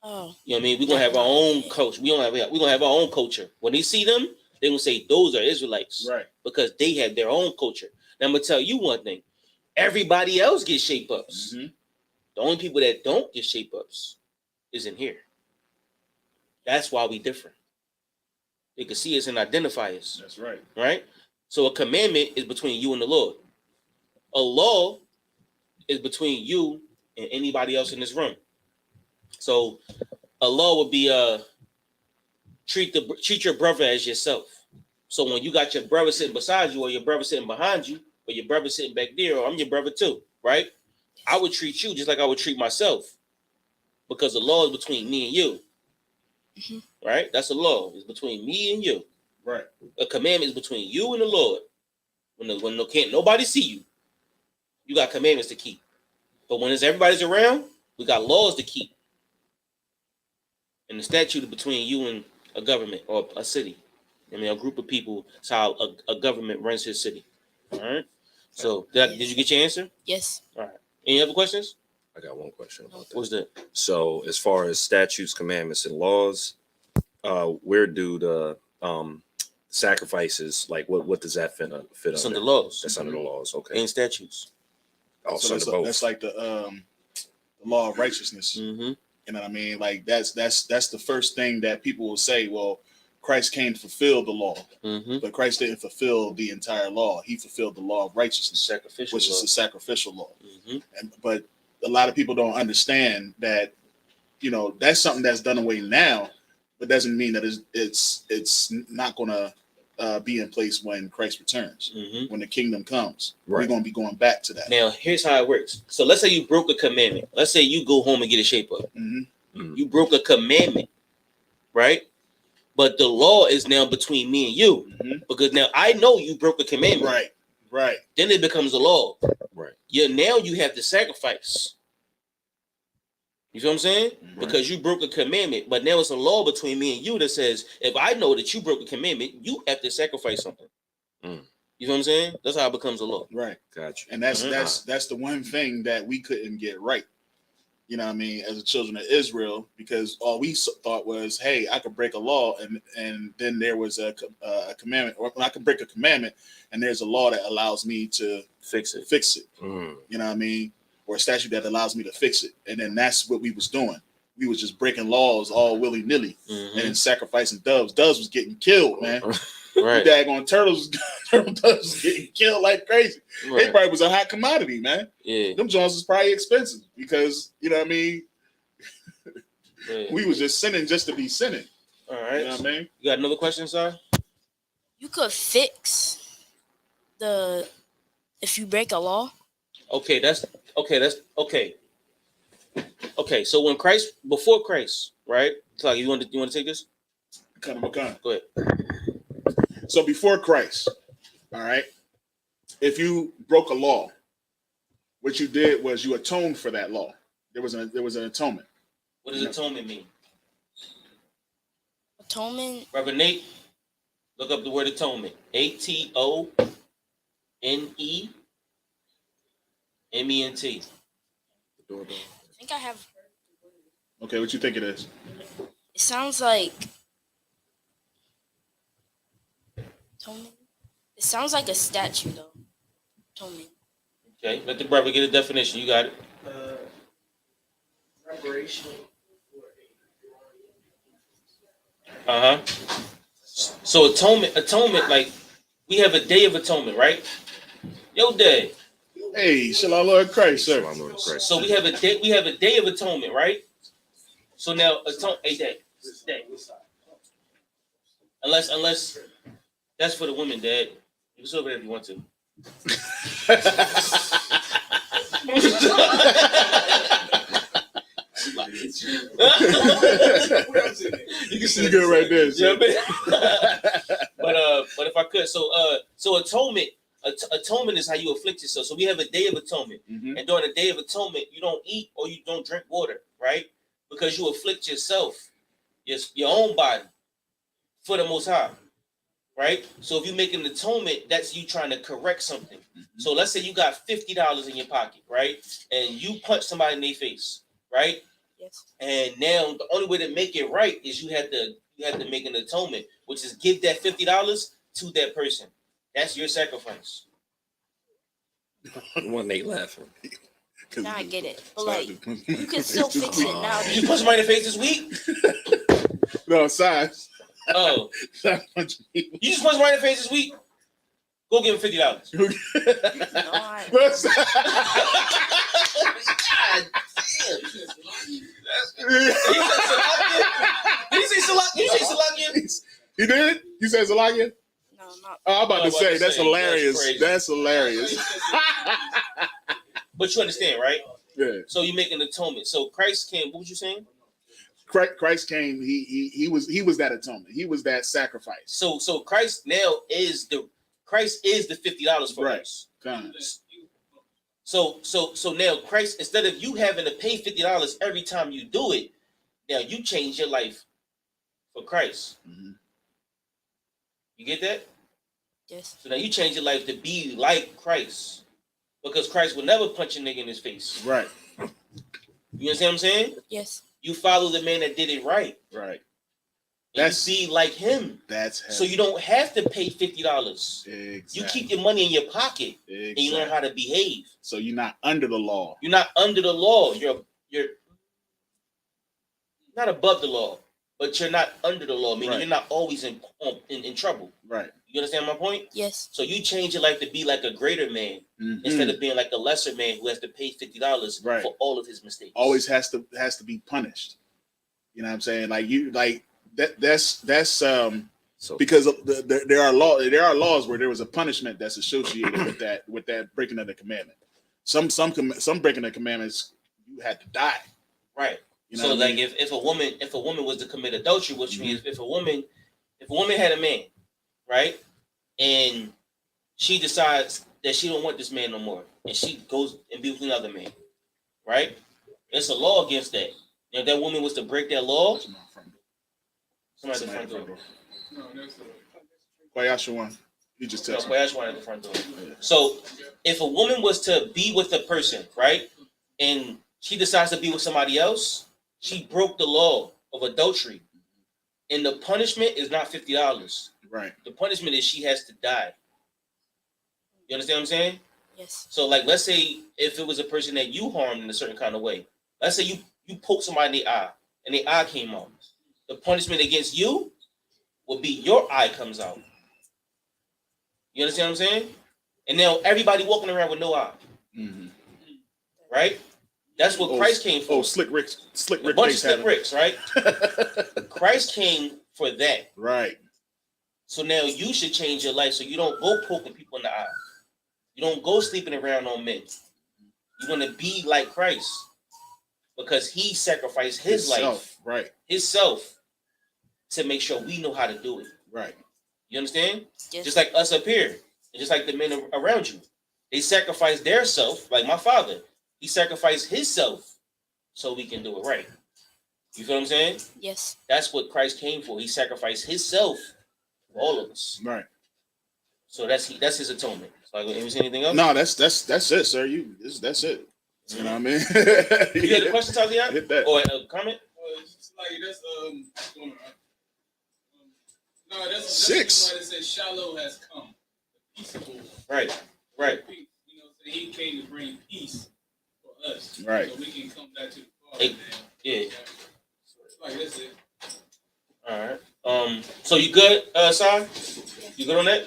Oh. You know what I mean? We're gonna have our own culture. We're gonna have our own culture. When they see them, they're gonna say those are Israelites. Right. Because they have their own culture. Now I'm gonna tell you one thing. Everybody else gets shape ups. The only people that don't get shape ups is in here. That's why we different. They can see us and identify us. That's right. Right? So a commandment is between you and the Lord. A law is between you and anybody else in this room. So a law would be treat your brother as yourself. So when you got your brother sitting beside you, or your brother sitting behind you, or your brother sitting back there, or I'm your brother too, right? I would treat you just like I would treat myself, because the law is between me and you. Right? That's a law. It's between me and you. Right. A commandment is between you and the Lord. When can't nobody see you, you got commandments to keep. But when everybody's around, we got laws to keep. And the statute is between you and a government or a city. I mean, a group of people. It's how a government runs his city. All right. So did you get your answer? Yes. All right. Any other questions? I got one question about that. What's that? So as far as statutes, commandments, and laws, where do the sacrifices, like what does that fit It's under? under laws. That's under the laws. Okay. And statutes. Also under both. That's like the law of righteousness. You know what I mean? Like that's the first thing that people will say. Well, Christ came to fulfill the law, but Christ didn't fulfill the entire law. He fulfilled the law of righteousness, which is a sacrificial law. But a lot of people don't understand that. You know, that's something that's done away now, but doesn't mean that it's not going to be in place when Christ returns, when the kingdom comes. We're going to be going back to that. Now, here's how it works. So let's say you broke a commandment. Let's say you go home and get a shape up. You broke a commandment, right? But the law is now between me and you, because now I know you broke a commandment. Right, right. Then it becomes a law. Right. Now you have to sacrifice. You feel what I'm saying? Because you broke a commandment, but now it's a law between me and you that says, if I know that you broke a commandment, you have to sacrifice something. You know what I'm saying? That's how it becomes a law. Right. Gotcha. And that's the one thing that we couldn't get right. You know what I mean? As a children of Israel, because all we thought was, hey, I could break a law and then there was a commandment, or I could break a commandment and there's a law that allows me to fix it. You know what I mean? Or a statute that allows me to fix it. And then that's what we was doing. We was just breaking laws all willy-nilly and then sacrificing doves. Doves was getting killed, man. Right. Daggone turtles was getting killed like crazy. Right. They probably was a hot commodity, man. Yeah. Them Jones was probably expensive because, you know what I mean? We was just sinning just to be sinning. All right. You know what I mean? You got another question, sir? You could fix the if you break a law. Okay, that's okay. Okay, so when Christ, before Christ, right? So you want to take this? Kind of a Go ahead. So before Christ, all right, if you broke a law, what you did was you atoned for that law. There was an atonement. What does atonement mean? Atonement. Brother Nate, look up the word atonement. ATONEMENT. The doorbell. I think I have. Okay, what you think it is? It sounds like atonement. It sounds like a statue though. Atonement. Okay, let the brother get a definition. You got it. Reparation. So atonement, like we have a day of atonement, right? Yo, day. Hey, Shalom Lord Christ, sir. So we have a day of atonement, right? So now a day. Unless that's for the women, Dad. You can say whatever you want to. You can see it good right there. Yeah, but if I could, so atonement is how you afflict yourself. So we have a day of atonement, and during the day of atonement, you don't eat or you don't drink water, right? Because you afflict yourself, your own body, for the Most High, right? So if you make an atonement, that's you trying to correct something. So let's say you got $50 in your pocket, right? And you punch somebody in their face, right? Yes. And now the only way to make it right is you have to make an atonement, which is give that $50 to that person. That's your sacrifice. One Nate laughing. Now I get it. But like, you can still fix it now. You punch somebody in the face this week? No, size. Oh. You just punch somebody in the face this week? Go give him $50. No, I... Did you say Salakia? He did? You said Salakia? No, not. Oh, I'm about to say, that's hilarious. That's hilarious. But you understand, right? Yeah. So you make an atonement. So Christ came. What was you saying? Christ came. He was that atonement. He was that sacrifice. So Christ now is the $50 for us. So now Christ, instead of you having to pay $50 every time you do it, now you change your life for Christ. Mm-hmm. You get that? Yes. So now you change your life to be like Christ, because Christ will never punch a nigga in his face. Right. You understand what I'm saying? Yes. You follow the man that did it right. Right. That's be like him. That's heavy. So you don't have to pay $50. Exactly. You keep your money in your pocket, exactly. and you learn how to behave. So you're not under the law. You're not under the law. You're not above the law, but you're not under the law. Meaning you're not always in trouble. Right. You understand my point? Yes. So you change your life to be like a greater man instead of being like a lesser man who has to pay $50 for all of his mistakes. Always has to be punished. You know what I'm saying? Like that's because there are laws where there was a punishment that's associated with that breaking of the commandment. Some breaking of commandments you had to die. Right. You know so like mean? if a woman was to commit adultery, which means if a woman had a man, right, and she decides that she don't want this man no more, and she goes and be with another man, right? There's a law against that. If that woman was to break that law, somebody at the front door. Kwayashawan. You just tell me. Kwayashawan at the front door. So if a woman was to be with a person, right, and she decides to be with somebody else, she broke the law of adultery. And the punishment is not $50. Right. The punishment is she has to die. You understand what I'm saying? Yes. So like, let's say if it was a person that you harmed in a certain kind of way. Let's say you poke somebody in the eye and the eye came out. The punishment against you would be your eye comes out. You understand what I'm saying? And now everybody walking around with no eye. Mm-hmm. Right? That's what Christ came for. Oh, slick Rick. A bunch of slick Ricks, right? Christ came for that. Right. So now you should change your life so you don't go poking people in the eye. You don't go sleeping around on men. You want to be like Christ because he sacrificed his life, right? Himself to make sure we know how to do it, right? You understand? Yes. Just like us up here, and just like the men around you, they sacrificed their self. Like my father, he sacrificed his self so we can do it right. You feel what I'm saying? Yes. That's what Christ came for. He sacrificed himself for all of us. Right. So that's his atonement. So you see anything else? No, that's it, sir. That's it. You know what I mean? You had a question, Tatiana? Hit that. Or a comment? It's like that's no, that's 6. That's why it says Shiloh has come. Peaceable. Right. Right. You know, so he came to bring peace for us. Right. So we can come back to the Father. Yeah. It's like that's it. All right. So you good, Sai? You good on that?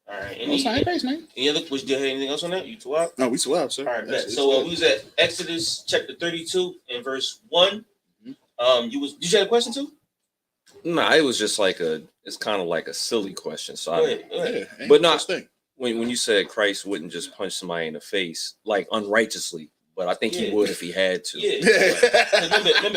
All right. Any other? Was there anything else on that? You two up? No, we 12, sir. All right. Bet. So we was at Exodus chapter 32 and verse 1. Did you have a question too? No, it was just like it's kind of like a silly question. So Go ahead. but not when you said Christ wouldn't just punch somebody in the face like unrighteously, but I think he would if he had to. Yeah.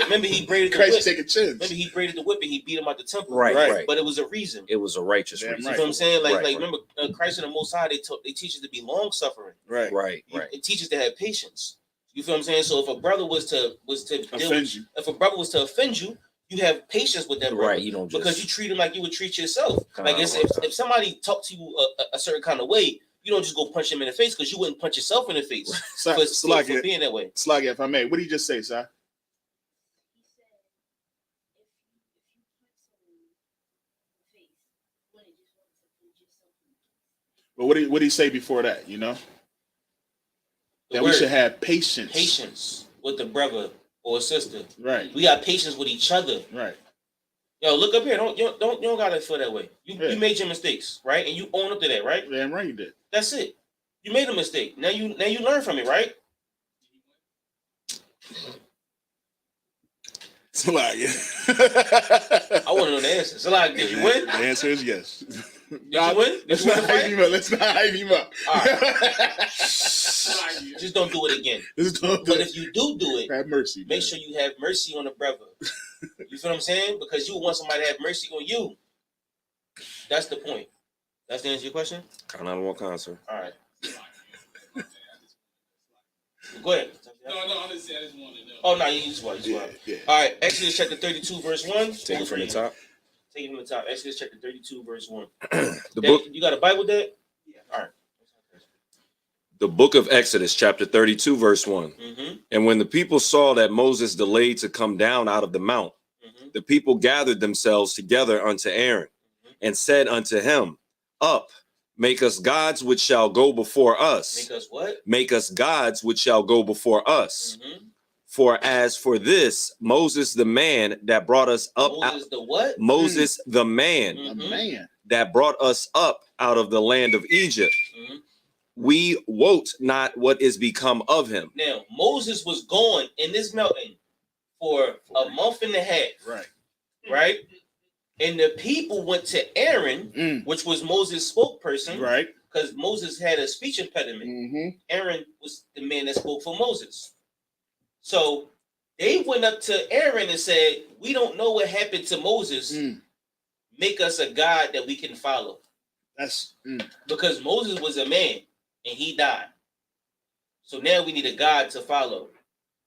Remember he braided the Christ whip. take a chance. Remember he braided the whip and he beat him out the temple. Right. But it was a reason. It was a righteous reason. You know what I'm saying? Like Right. remember Christ and the Most High, they teach us to be long suffering. Right. It teaches to have patience. You feel what I'm saying? So if a brother was to if a brother was to offend you, you have patience with that brother. Right. You don't just, because you treat him like you would treat yourself. Like if somebody talked to you a certain kind of way, you don't just go punch him in the face because you wouldn't punch yourself in the face for being that way. Sluggy, if I may, what did you just say, sir? But what did he say before that? You know, that we should have patience. Patience with the brother or sister. Right. We got patience with each other. Right. Yo, look up here. You don't gotta feel that way. You made your mistakes, right? And you own up to that, right? Damn right you did. That's it. You made a mistake. Now you learn from it, right? Salagi. I want to know the answer. Salagi, did you win? The answer is yes. Did you win? Let's not hype him up. Let's not hype him up. All right. Just don't do it again. But if you do it, have mercy. Make sure you have mercy on the brother. You feel what I'm saying? Because you want somebody to have mercy on you. That's the point. That's the answer to your question? Kind of one concert. All right. Go ahead. No, I just wanted to know. Oh, no, you just want. Yeah. All right, Exodus chapter 32, verse 1. Take it from the top. Take it from the top. Exodus chapter 32, verse 1. Book. You got a Bible, Dad? Yeah. All right. The book of Exodus, chapter 32, verse 1. Mm-hmm. And when the people saw that Moses delayed to come down out of the mount, the people gathered themselves together unto Aaron and said unto him, Up, make us gods which shall go before us. Make us what? Make us gods which shall go before us. For as for this, Moses the man that brought us up. Moses the what? Moses the man. A man that brought us up out of the land of Egypt. We wot not what is become of him. Now, Moses was going in this mountain for a month and a half. Right? And the people went to Aaron, which was Moses' spokesperson. Right. Because Moses had a speech impediment. Aaron was the man that spoke for Moses. So they went up to Aaron and said, we don't know what happened to Moses. Make us a God that we can follow. That's because Moses was a man and he died. So now we need a God to follow.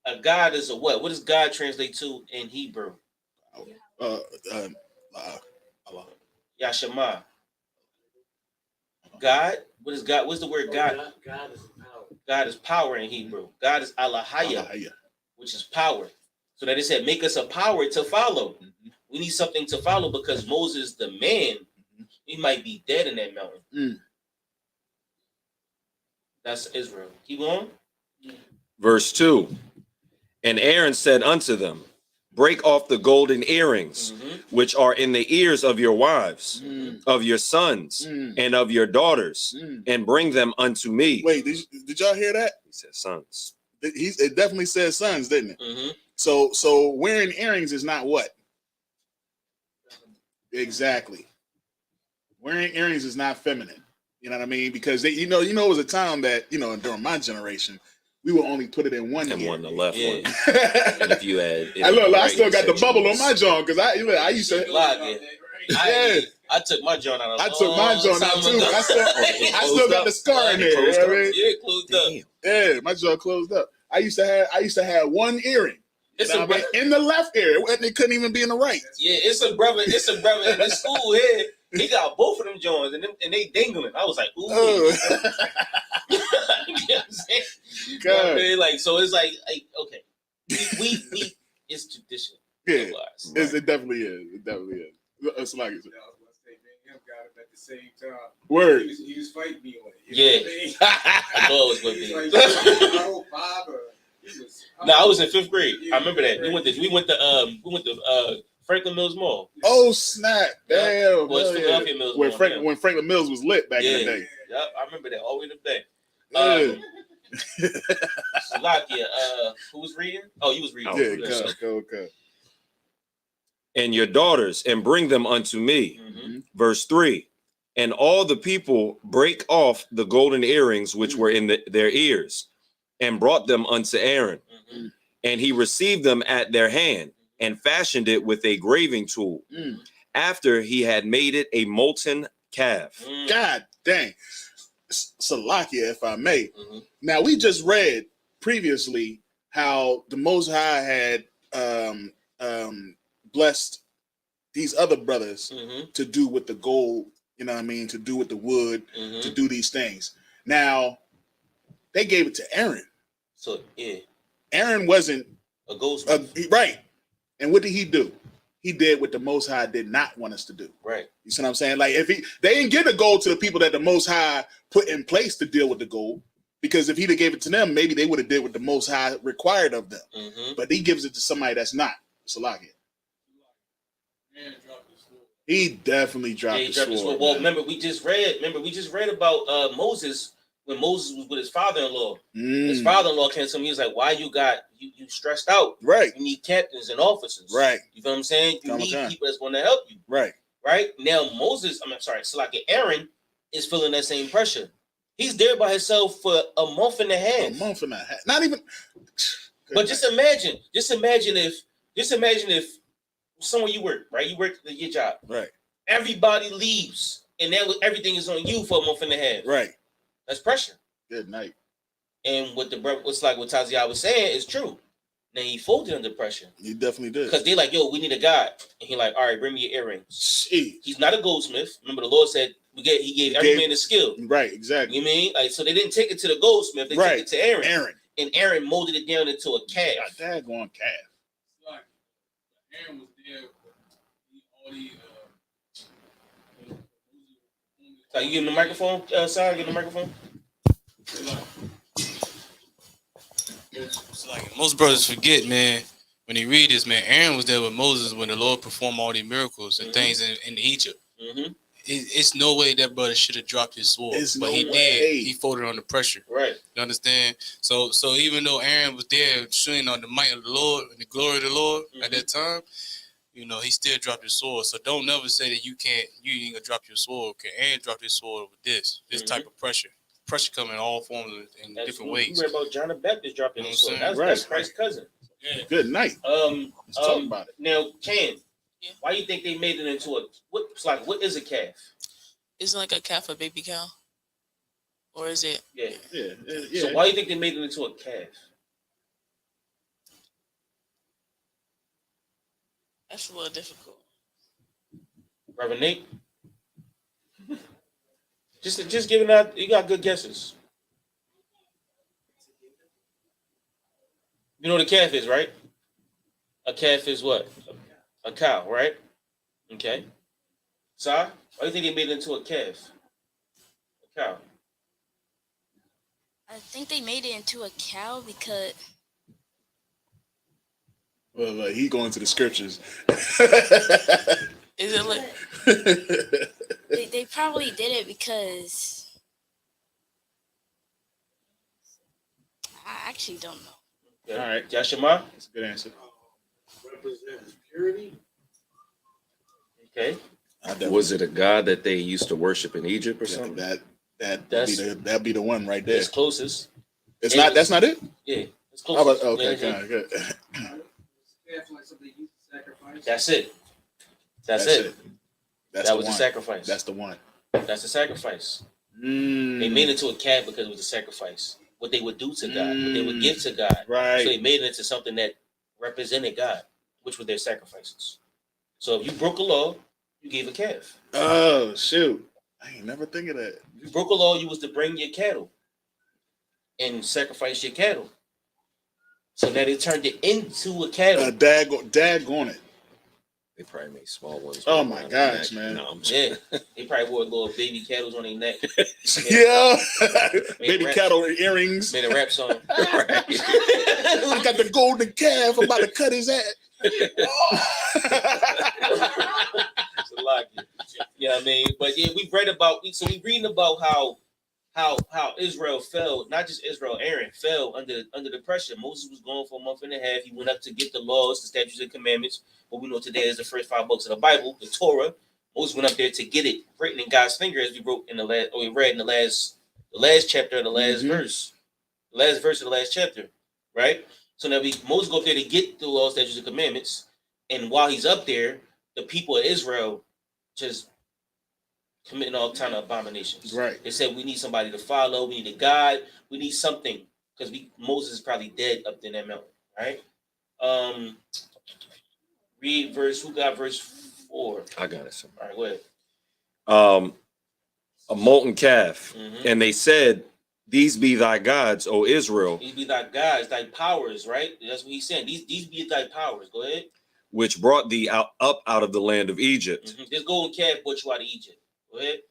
A God is a what? What does God translate to in Hebrew? Yashama. God. What is God? What's the word God? God is power. God is power in Hebrew. God is Alahaya, which is power. So that it said, make us a power to follow. We need something to follow because Moses, the man, he might be dead in that mountain. That's Israel. Keep going. Verse 2. And Aaron said unto them, break off the golden earrings, which are in the ears of your wives, of your sons, and of your daughters, and bring them unto me. Wait, did y'all hear that? He said sons. It definitely says sons, didn't it? So wearing earrings is not what? Exactly. wearing earrings is not feminine. You know what I mean? Because they, it was a time that during my generation, we would only put it in one ear. One, the left one. And if you had, I still got the bubble on my jaw because I used to. I took my joint out. I took my joint out too. But I still got the scar in there. You know what I mean? Yeah, closed up. Yeah, my jaw closed up. I used to have one earring. In the left ear. It couldn't even be in the right. Yeah, it's a brother in the school here. He got both of them joints and they dingling. I was like, ooh. You know what I'm saying? You know what I mean? Like, so it's like okay. We it's tradition. Yeah. It definitely is. It definitely is. It's like it. At the same time, word. He was fighting me on it. Yeah, I know it was with me. No, I was in 5th grade. I remember that. We went to Franklin Mills Mall. Oh snap! Damn. Philadelphia Mills when Mall, when Franklin Mills was lit back in the day. Yep, I remember that all the way to the day. Salakia, who was reading? Oh, you was reading. Yeah, go. And your daughters, and bring them unto me. Mm-hmm. Verse 3. And all the people break off the golden earrings which were in their ears, and brought them unto Aaron. Mm-hmm. And he received them at their hand, and fashioned it with a graving tool, after he had made it a molten calf. God dang. Salakia, if I may. Now, we just read previously how the Most High had blessed these other brothers to do with the gold, you know what I mean, to do with the wood, to do these things. Now, they gave it to Aaron. So, yeah. Aaron wasn't a goldsmith. Right. And what did he do? He did what the Most High did not want us to do. Right. You see what I'm saying? Like, they didn't give the gold to the people that the Most High put in place to deal with the gold, because if he'd have gave it to them, maybe they would have did what the Most High required of them. But he gives it to somebody that's not. Salakia. He definitely dropped the sword. Well, remember we just read about Moses when Moses was with his father-in-law. His father-in-law came to him. He was like, "Why you stressed out? Right. You need captains and officers. Right. You know what I'm saying? You need people that's going to help you. Right. Right. Now Aaron is feeling that same pressure. He's there by himself for a month and a half. Not even. But just imagine if somewhere you work, right? You work at your job. Right. Everybody leaves, and then everything is on you for a month and a half. Right. That's pressure. Good night. And what what Taziah was saying is true. Now he folded under pressure. He definitely did. Because they like, yo, we need a guy. And he like, all right, bring me your earrings. Jeez. He's not a goldsmith. Remember, the Lord said he gave every man a skill. Right, exactly. You mean? Like, so they didn't take it to the goldsmith, they took it to Aaron. And Aaron molded it down into a calf. Daggone calf. Aaron was there with all the So you getting the microphone, Sarah? Get the microphone. It's like most brothers forget, man. When they read this, man, Aaron was there with Moses when the Lord performed all these miracles and things in Egypt. It's no way that brother should have dropped his sword, but he did. He folded under pressure. Right. You understand? So even though Aaron was there showing on the might of the Lord and the glory of the Lord at that time, he still dropped his sword. So don't never say that you ain't gonna drop your sword. Okay, Aaron dropped his sword with this type of pressure. Pressure coming in all forms in different ways. You read about John the Baptist dropping his sword. That's Christ's cousin. Yeah. Good night. Let's talk about it. Now, Ken, why do you think they made it into what is a calf? Isn't like a calf a baby cow? Or is it? Yeah. So why do you think they made it into a calf? That's a little difficult. Reverend Nate? Just giving out, you got good guesses. You know what a calf is, right? A calf is what? A cow, right? Okay. Why do you think they made it into a calf? A cow. I think they made it into a cow because. Well, he going to the scriptures. Is it like they probably did it because I actually don't know. Yeah. All right, Yashima, that's a good answer. Represents purity. Okay. Was it a god that they used to worship in Egypt or something? That'd be the one right there. It's closest. It's not. That's not it. Yeah, it's Oh, closest. but, okay, Yeah, good. That's it. That's it. That was the sacrifice. That's the one. That's the sacrifice. They made it to a calf because it was a sacrifice. What they would do to God, what they would give to God. Right. So they made it into something that represented God, which were their sacrifices. So if you broke a law, you gave a calf. Oh shoot! I ain't never think of that. If you broke a law, you was to bring your cattle and sacrifice your cattle. So now they turned it into a cattle. Dag on it. They probably made small ones. Oh my gosh, man! No, yeah, they probably wore little baby cattle on their neck. Yeah, baby cattle earrings. Made a rap song. I got the golden calf. I'm about to cut his ass. It's a lot. You know what I mean? But yeah, we've read about. So we reading about how Israel fell. Not just Israel, Aaron fell under the pressure. Moses was gone for a month and a half. He went up to get the laws, the statutes, and commandments. What we know today is the first 5 books of the Bible, the Torah. Moses went up there to get it written in God's finger, as we wrote in the last, or we read in the last chapter of the last verse, the last verse of the last chapter, right? So now Moses go up there to get the laws, statutes, and commandments, and while he's up there, the people of Israel just committing all kind of abominations. Right. They said we need somebody to follow, we need a guide, we need something, because Moses is probably dead up there in that mountain, right? Read verse. Who got verse 4? I got it. All right, go ahead. A molten calf, and they said, "These be thy gods, O Israel." These be thy gods, thy powers, right? That's what he's saying. These be thy powers. Go ahead. Which brought thee up out of the land of Egypt. This golden calf brought you out of Egypt. Go ahead.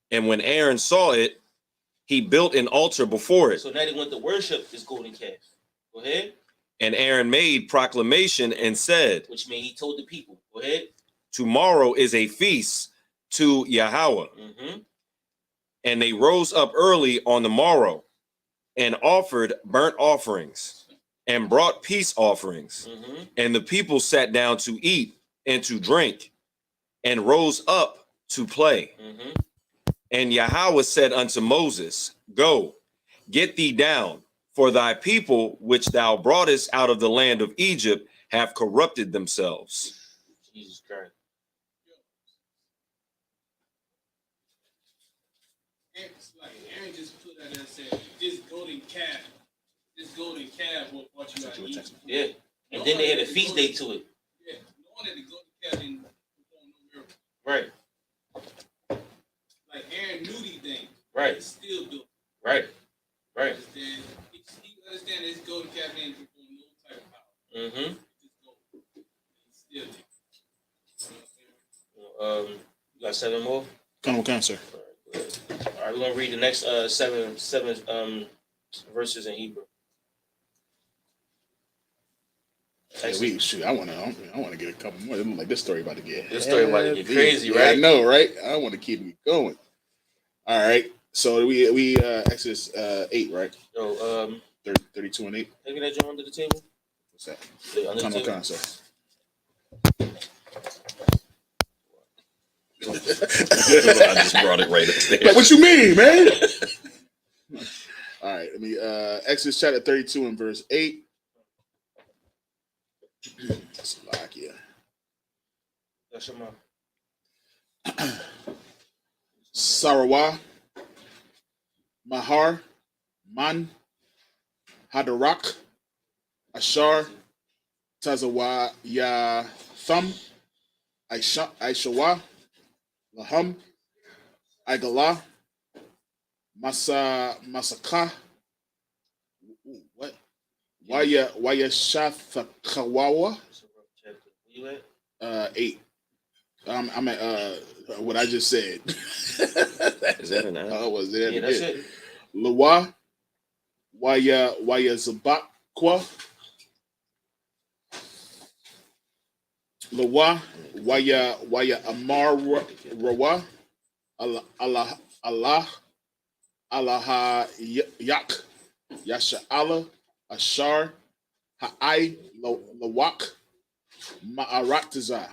And when Aaron saw it, he built an altar before it. So now they went to worship this golden calf. Go ahead. And Aaron made proclamation and said, which means he told the people, go ahead. Tomorrow is a feast to Yahweh. And they rose up early on the morrow and offered burnt offerings and brought peace offerings. And the people sat down to eat and to drink and rose up to play. And Yahweh said unto Moses, Go, get thee down, for thy people which thou broughtest out of the land of Egypt have corrupted themselves. Jesus Christ. Aaron just put that and said, this golden calf will brought you out of Egypt. Yeah. And then they had a feast day to it. Yeah. Knowing that the golden calf didn't perform no miracle. Right. Like Aaron knew these things. Right. He still do it. Right. Right. He understand this golden calf didn't perform no type of power. Still did. You got 7 more? Come on, sir. All right, we're gonna read the next seven verses in Hebrew. Yeah, I want to get a couple more. It look like this story about to get. This story about to get crazy, yeah, right? I know, right? I want to keep it going. All right. So we Exodus 8, right? Yo, 32 and 8. Take that joint under the table. What's that? Yeah, under the table. Come on, sir. I just brought it right upstairs. Like, what you mean, man? All right, let me Exodus chapter 32 and verse 8. Slovakia. That's your mom. Sarawah, Mahar, Man, Hadarak, Ashar, Tazawaya, Thumb, Aishawa, Laham, Igala, Masaka, what? Waya Shathakawawa. 8. I'm at what I just said. Is that an Oh, was that? Yeah, that's it. Lawa, Waya Zabakwa, Lawa, Waya Amar Rawa, Allah Yak, Yasha Allah, Ashar, Ha'ai Lawak, Ma'aratazah,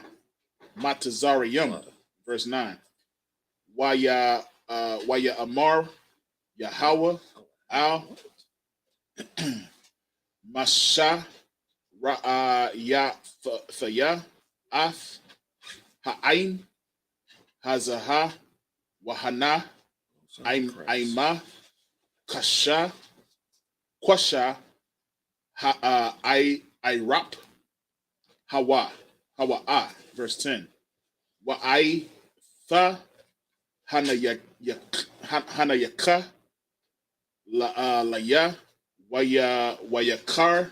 Matazariyum. verse 9. Waya Amar, Yahweh, Al, Masha, Ya, Faya, Af, Ha'ain, Hazaha, Wahana, Aima, Kasha, Kwasha, Irap, Hawa, verse 10. Wa'ai, Tha, Hanayaka, Laya, Wayakar,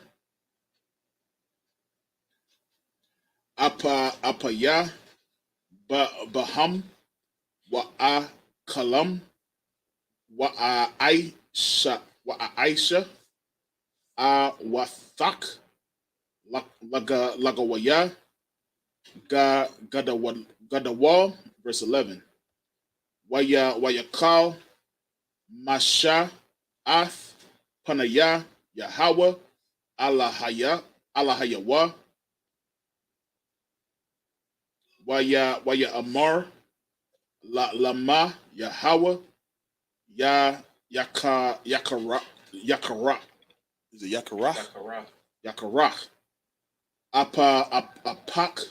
Apaya, Baham, Wa'a Kalam, Aisha, Wathak, Lagawaya, Gadawal, verse 11. Wayakal, Masha, Ath, Panaya, Yahweh, Allahayawa, Waya Amar, Lama, Yahweh, Yakara. Is it Yakara? Yakara. Apak,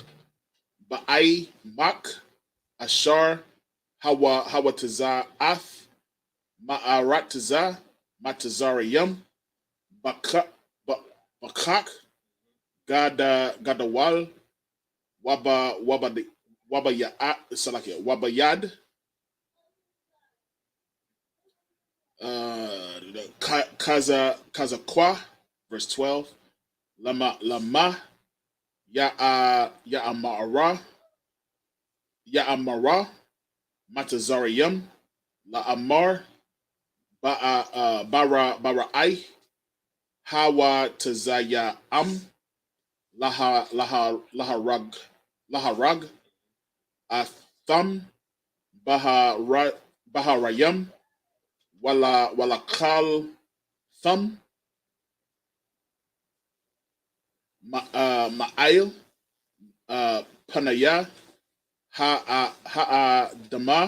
Ba'ai, Mak, Ashar, Hawa Tazar, Ath, Ma'arat Tazar, Matazariyam, Bakak, Gadawal, Wabayad, Kazakwa, verse 12. Lama, Ya'amara, Matazariyam, La'amar, Bara'ai, Hawa Tazaya Laharag, Atham, Baharayam, Walakal Thum, Ma'ail, Panaya, Ha'adama,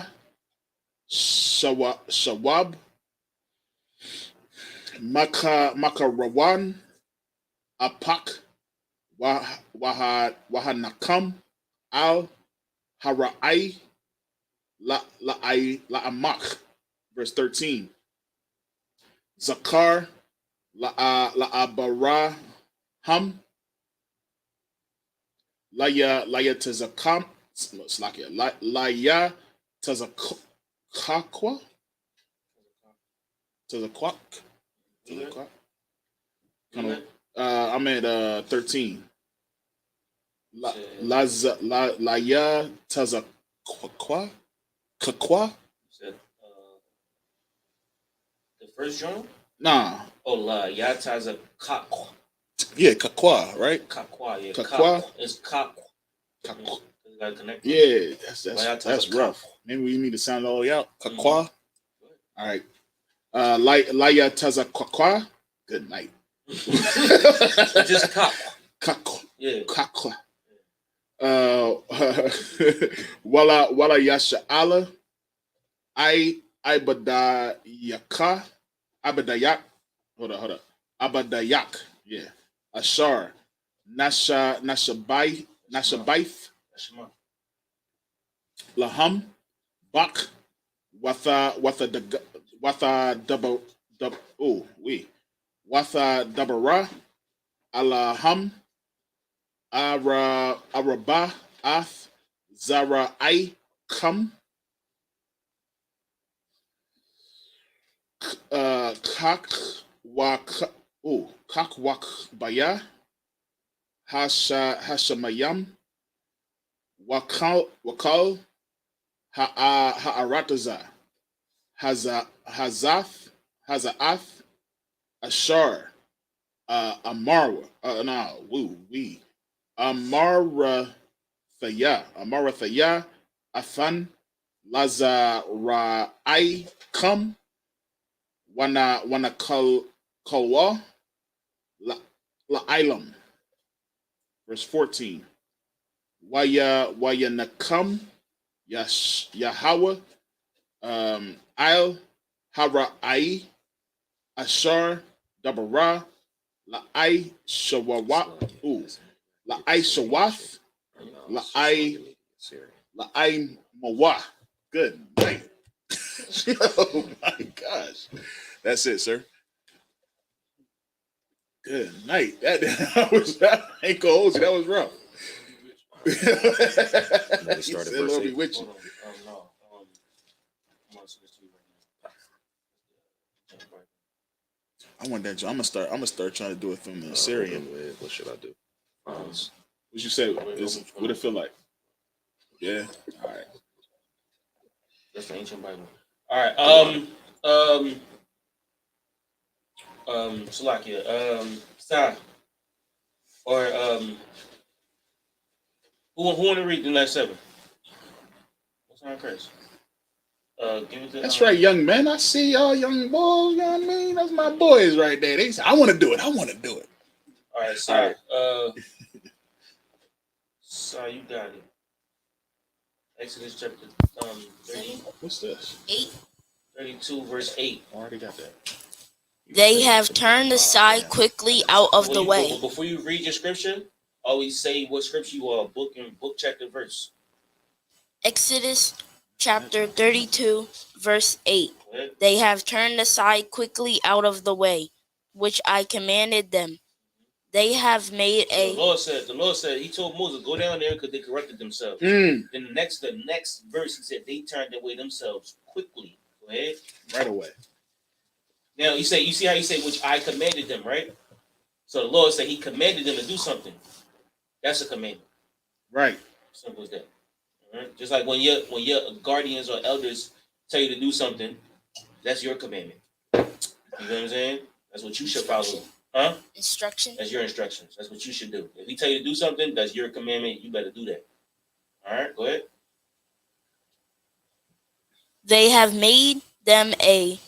Shawab, Makarawan, Apak, Wahanakam, Al, Hara'ai, La'amak, verse 13. Zakar, La'abaraham, Laya Tazakam, Laya Tazakakwa, I'm at 13. Laya Tazakwa, Kakwa. The first journal? Nah. Oh, La Yata's a Kakwa. Yeah, Kakwa, right? Kakwa, yeah. Kakwa. It's Kakwa. Kakwa. Connect. Yeah, that's rough. Maybe we need to sound it all the way out. Kakwa. All right. Laya Tazakwa. Good night. Just Kakwa. Kakwa. Yeah. Kakwa. Wala Yasha Allah. Ibadayaka. Abadayak. Hold up. Abadayak. Yeah. Ashar. Nashabaith. Laham. Bak. Watha Dabara. Alaham. Araba. Ath. Zara. Kam. Kakwak Baya, Hashamayam, Wakal, Ha'arataza, Hazath, Ashar, Amara, Amarathaya, Athan, Lazara'ai, Kam, Wana Kalwa, La'ilam. Verse 14. Waya Nakam, Yahweh, Il, Hara'i, Ashar, Dabara, La'ai Shawawat, La'ai Shawath, La'ai Mawah. Good night. Oh my gosh. That's it, sir. Good night. That ain't gonna hold you. That was rough. He said, Lord be with you. I want that. I'm gonna start trying to do it from the Syrian. What should I do? What you say? What it feel like? Yeah. All right. That's the ancient Bible. All right. Salakia. Sa. Or who want to read the last 7? What's on Chris? Give it to, That's right, young men. I see y'all young boys. You know what I mean? That's my boys right there. They say, I want to do it. I want to do it. All right, sorry. Sorry, you got it. Exodus chapter 30. What's this? 8. 32, verse 8. I already got that. They have turned aside quickly out of the way. Before you read your scripture, always say what scripture you are, book chapter, verse. Exodus chapter 32, verse 8. They have turned aside quickly out of the way, which I commanded them. They have made a. The Lord said, He told Moses, go down there because they corrupted themselves. Then the next verse, He said, they turned away themselves quickly. Go ahead. Right away. Now, you see how He said, which I commanded them, right? So the Lord said He commanded them to do something. That's a commandment. Right. Simple as that. All right? Just like when your guardians or elders tell you to do something, that's your commandment. You know what I'm saying? That's what you should follow. Huh? Instruction. That's your instructions. That's what you should do. If He tell you to do something, that's your commandment. You better do that. All right, go ahead. They have made them a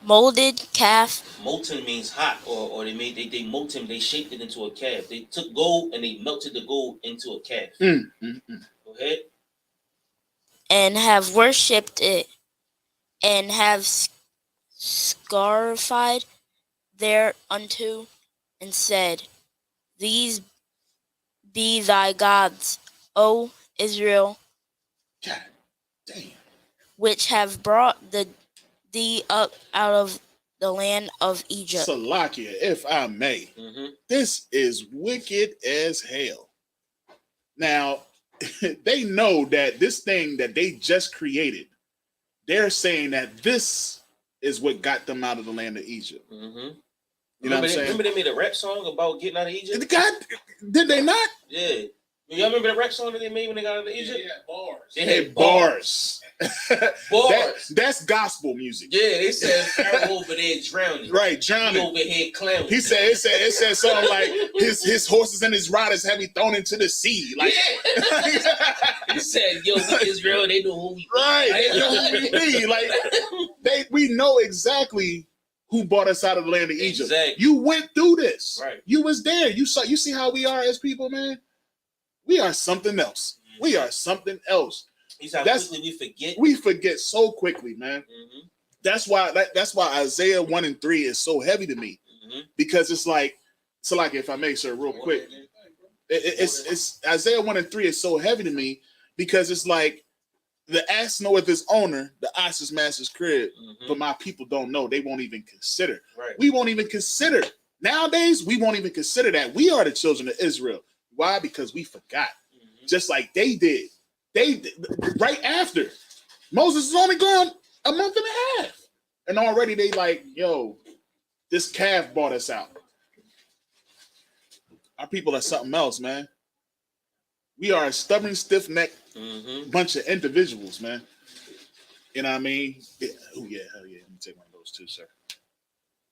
molded calf. Molten means hot, or they molten. They shaped it into a calf. They took gold and they melted the gold into a calf. Go ahead. And have worshipped it, and have scarified thereunto, and said, These be thy gods, O Israel, God damn, which have brought thee up out of the land of Egypt. Salakia, if I may. This is wicked as hell. Now, they know that this thing that they just created, they're saying that this is what got them out of the land of Egypt. You know what I'm saying? Remember they made a rap song about getting out of Egypt? Did they not? Yeah. Y'all remember the rap song that they made when they got out of Egypt? Yeah, bars. They Hey, had bars. Bars. That's gospel music. Yeah, they said Pharaoh over there drowning. Right, drowning. He over here clowning. He said it said something like his horses and his riders have been thrown into the sea. Like He said, yo, we Israel, they know who we be. Right, they know who we be. Like we know exactly who brought us out of the land of Egypt. Exactly. You went through this. Right. You was there. You see how we are as people, man? We are something else. We are something else. Quickly we forget. We forget so quickly, man. That's why Isaiah 1 and 3 is so heavy to me. Because it's like, if I may, sir, real quick. It's Isaiah 1 and 3 is so heavy to me because it's like the ass knoweth his owner, the ox is master's crib, but my people don't know. They won't even consider. Right. We won't even consider. Nowadays, we won't even consider that. We are the children of Israel. Why? Because we forgot. Just like they did. They did, right after. Moses is only gone a month and a half. And already they like, yo, this calf bought us out. Our people are something else, man. We are a stubborn, stiff-necked bunch of individuals, man. You know what I mean? Yeah. Oh, yeah, hell yeah. Let me take one of those too, sir.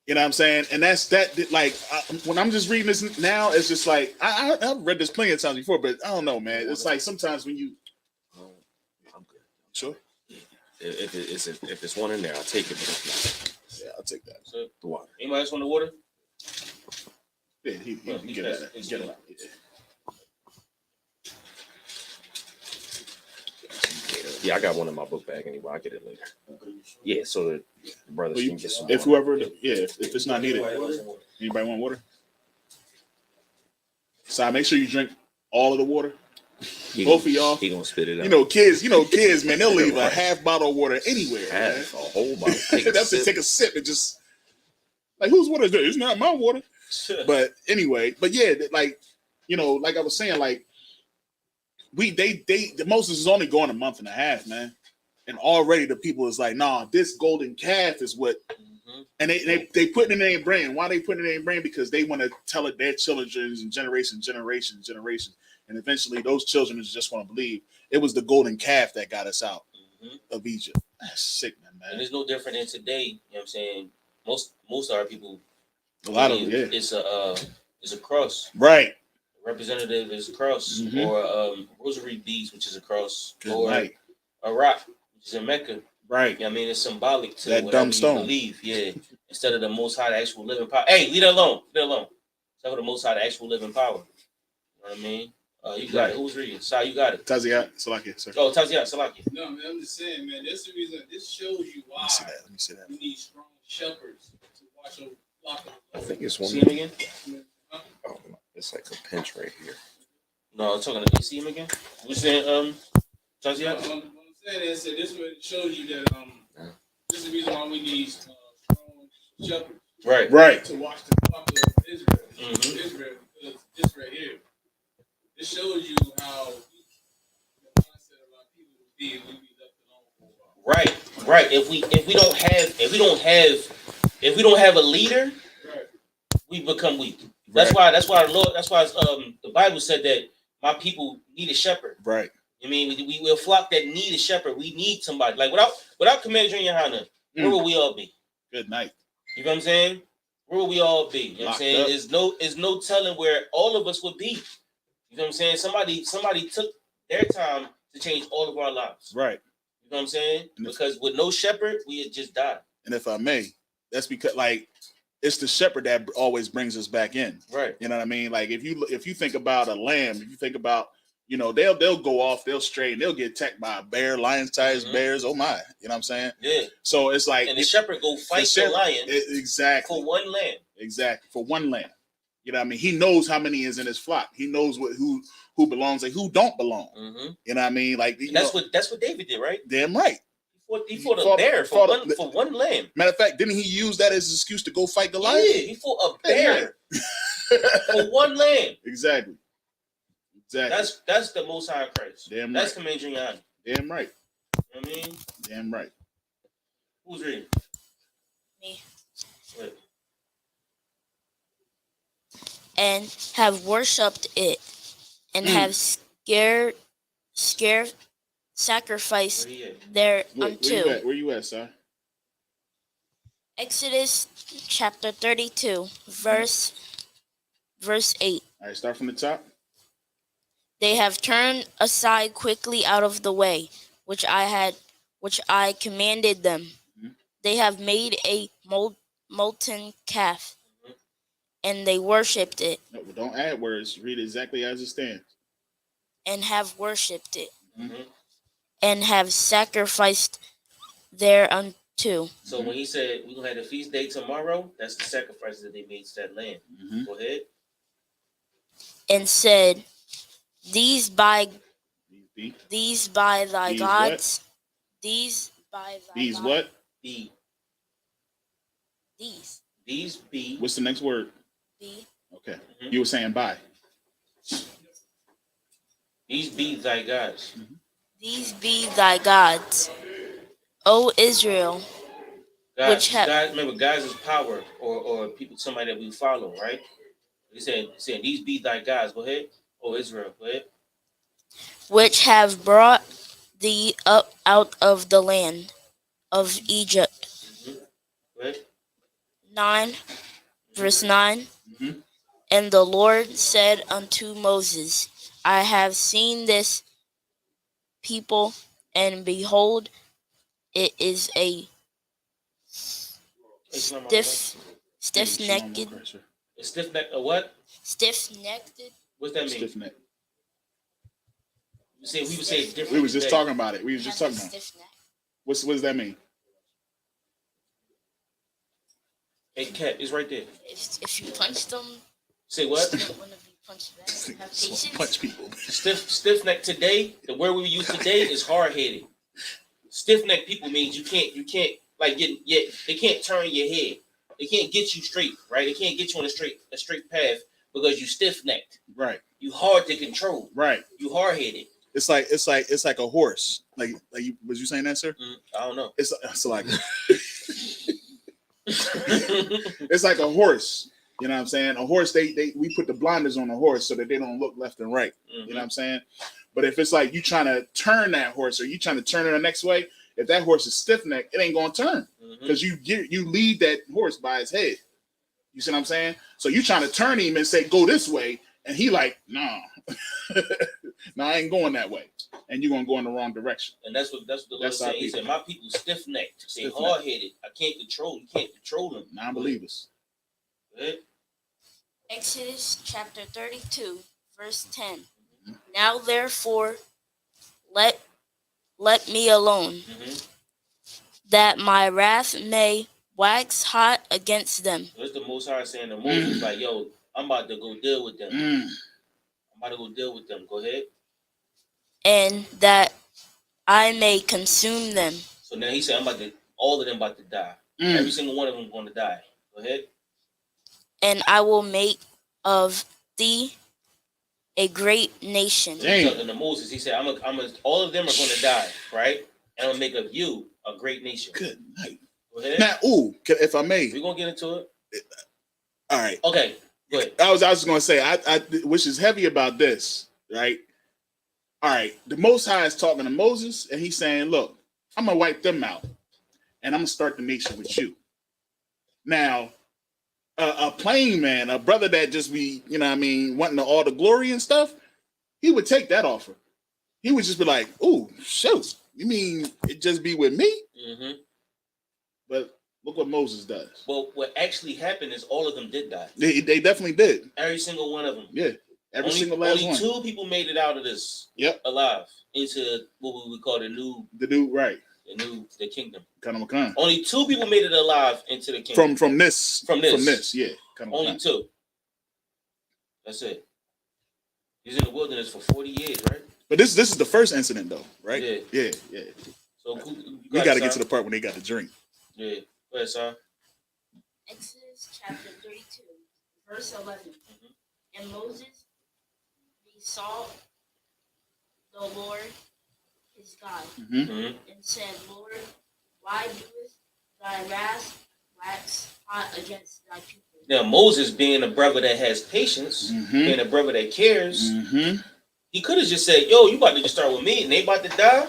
You know what I'm saying? And that's that. Like when I'm just reading this now, it's just like I've read this plenty of times before, but I don't know, man. It's like sometimes when you, I'm good. Sure. If it's one in there, I'll take it. But if not, yeah, I'll take that. So, the water. Anybody else want the water? Yeah, he get that. Get it out. Yeah, I got one in my book bag anyway. I'll get it later. Yeah, so the brothers can get some. If whoever, if it's not needed, anybody want water? So make sure you drink all of the water. Both of y'all. He gonna spit it out. Kids, man, they'll leave a half bottle of water anywhere. Half, a whole bottle. That's to take a sip and just like, whose water is this? It's not my water. But anyway, but yeah, like like I was saying, like the Moses is only going a month and a half, man, and already the people is like, nah, this golden calf is what, and they put it in their brain. Why they put it in their brain? Because they want to tell it their children and generations, and eventually those children just want to believe it was the golden calf that got us out of Egypt. That's sickening, man. And it's no different than today. You know what I'm saying? Most of our people, a lot of them, it's a cross, right? Representative is a cross, or rosary beads, which is a cross, or a rock, which is in Mecca, right? You know what I mean, it's symbolic to that whatever dumb stone. You believe, yeah. Instead of the Most High, the actual living power. Hey, leave it alone. Instead of the Most High, the actual living power. You know what I mean? You got it. Who's reading? Sai, you got it. Taziat, Salakia, sir. Oh, Taziat, Salakia. No, man, I'm just saying, man. That's the reason. This shows you why. Let me see that. We need strong shepherds to watch over flock. I think it's one. See him again? Oh, no, it's like a pinch right here. No, I'm talking to you. See him again? You saying, Taziat? What I'm saying is that this way it shows you that this is the reason why we need strong shepherds. Right. To watch the flock of Israel. Israel, because this right here. This shows you how the mindset of our people would be if we be left alone for a while. Right. If we don't have a leader, we become weak. That's why the Bible said that my people need a shepherd. Right. I mean, we will flock that need a shepherd. We need somebody. Like without Commander Junior Hana, where will we all be? Good night. You know what I'm saying? Where will we all be? You know what I'm saying? There's no telling where all of us would be. You know what I'm saying? Somebody took their time to change all of our lives. Right. You know what I'm saying? Because with no shepherd, we had just died. And if I may, that's because it's the shepherd that always brings us back in. Right. You know what I mean? Like if you think about a lamb, if you think about, they'll go off, they'll stray, and they'll get attacked by a bear, lions, tigers, bears. Oh my. You know what I'm saying? Yeah. So it's like, and the shepherd go fight the lion exactly for one lamb. Exactly. For one lamb. You know what I mean? He knows how many is in his flock. He knows who belongs and who don't belong. You know what I mean? Like that's what David did, right? Damn right. He fought a bear for one lamb. Matter of fact, didn't he use that as an excuse to go fight Goliath? Yeah, he fought a bear for one lamb. Exactly. That's the Most High Christ. Damn right. That's Commander Junior. Damn right. You know what I mean? Damn right. Who's reading? Me. Wait. And have worshipped it, and have sacrificed thereunto. Where you at, sir? Exodus chapter 32, verse 8. All right, start from the top. They have turned aside quickly out of the way, which I commanded them. They have made a molten calf, and they worshipped it. No, don't add words. Read it exactly as it stands. And have worshipped it, and have sacrificed thereunto. So when he said we're gonna have a feast day tomorrow, that's the sacrifice that they made to that land. Go ahead. And said, These by thy gods. These by thy These gods. what? Be. These be. What's the next word? Be. Okay. You were saying by. These be thy gods. These be thy gods, O Israel. God, remember, God is power, or people, somebody that we follow, right? He said, these be thy gods. Go ahead. O Israel. Go ahead. Which have brought thee up out of the land of Egypt. Go ahead. 9, verse 9. And the Lord said unto Moses, I have seen this people, and behold, it is a stiff-necked. Stiff-necked, a what? Stiff-necked. What's that mean? Stiff-necked. We would say it different. We was just today. talking about it. We was just talking about it. What does that mean? Hey, Cat, it's right there. If you punch them, Say what? you don't want to be punched back. Have patience. Punch people. Stiff neck today. The word we use today is hard headed. Stiff neck people means you can't like they can't turn your head. They can't get you straight, right? They can't get you on a straight path because you stiff necked. Right. You hard to control. Right. You hard headed. It's like a horse. Like was you saying that, sir? I don't know. It's like it's like a horse. You know what I'm saying? A horse, we put the blinders on the horse so that they don't look left and right. You know what I'm saying? But if it's like you trying to turn that horse or you trying to turn it the next way, if that horse is stiff necked, it ain't gonna turn because you lead that horse by his head. You see what I'm saying? So you trying to turn him and say go this way, and he like no, no, I ain't going that way, and you're gonna go in the wrong direction. And that's what the Lord said. He said, "My people stiff necked, they hard headed. I can't control. You can't control them. Non-believers." Exodus chapter 32, verse 10. Now therefore, let me alone, that my wrath may wax hot against them. So it's the Most High saying to Moses, like, yo, I'm about to go deal with them. I'm about to go deal with them. Go ahead. And that I may consume them. So now he said, all of them about to die. Every single one of them going to die. Go ahead. And I will make of thee a great nation. And to Moses, he said, all of them are going to die, right? And I'm going to make of you a great nation. Good night. Go ahead. Now, if I may. We're going to get into it. All right. Okay, go ahead. I was just going to say, I which is heavy about this, right? All right. The Most High is talking to Moses, and he's saying, look, I'm going to wipe them out, and I'm going to start the nation with you. Now, a plain man, a brother that just be, you know what I mean, wanting all the glory and stuff, he would take that offer. He would just be like, ooh, shoot, you mean it just be with me? But look what Moses does. Well, what actually happened is all of them did die. They definitely did. Every single one of them. Yeah, single last one. Only 2 people made it out of this alive into what we would call the kingdom. Only 2 people made it alive into the kingdom. From this, yeah. Only 2. That's it. He's in the wilderness for 40 years, right? But this is the first incident, though, right? Yeah. So you got to get to the part when they got the drink. Yeah. Go ahead, son. Exodus chapter 32, verse 11. And Moses besought the Lord his God, and said, Lord, why doest thy wrath wax hot against thy people? Now, Moses, being a brother that has patience, being a brother that cares, he could have just said, yo, you about to just start with me and they about to die?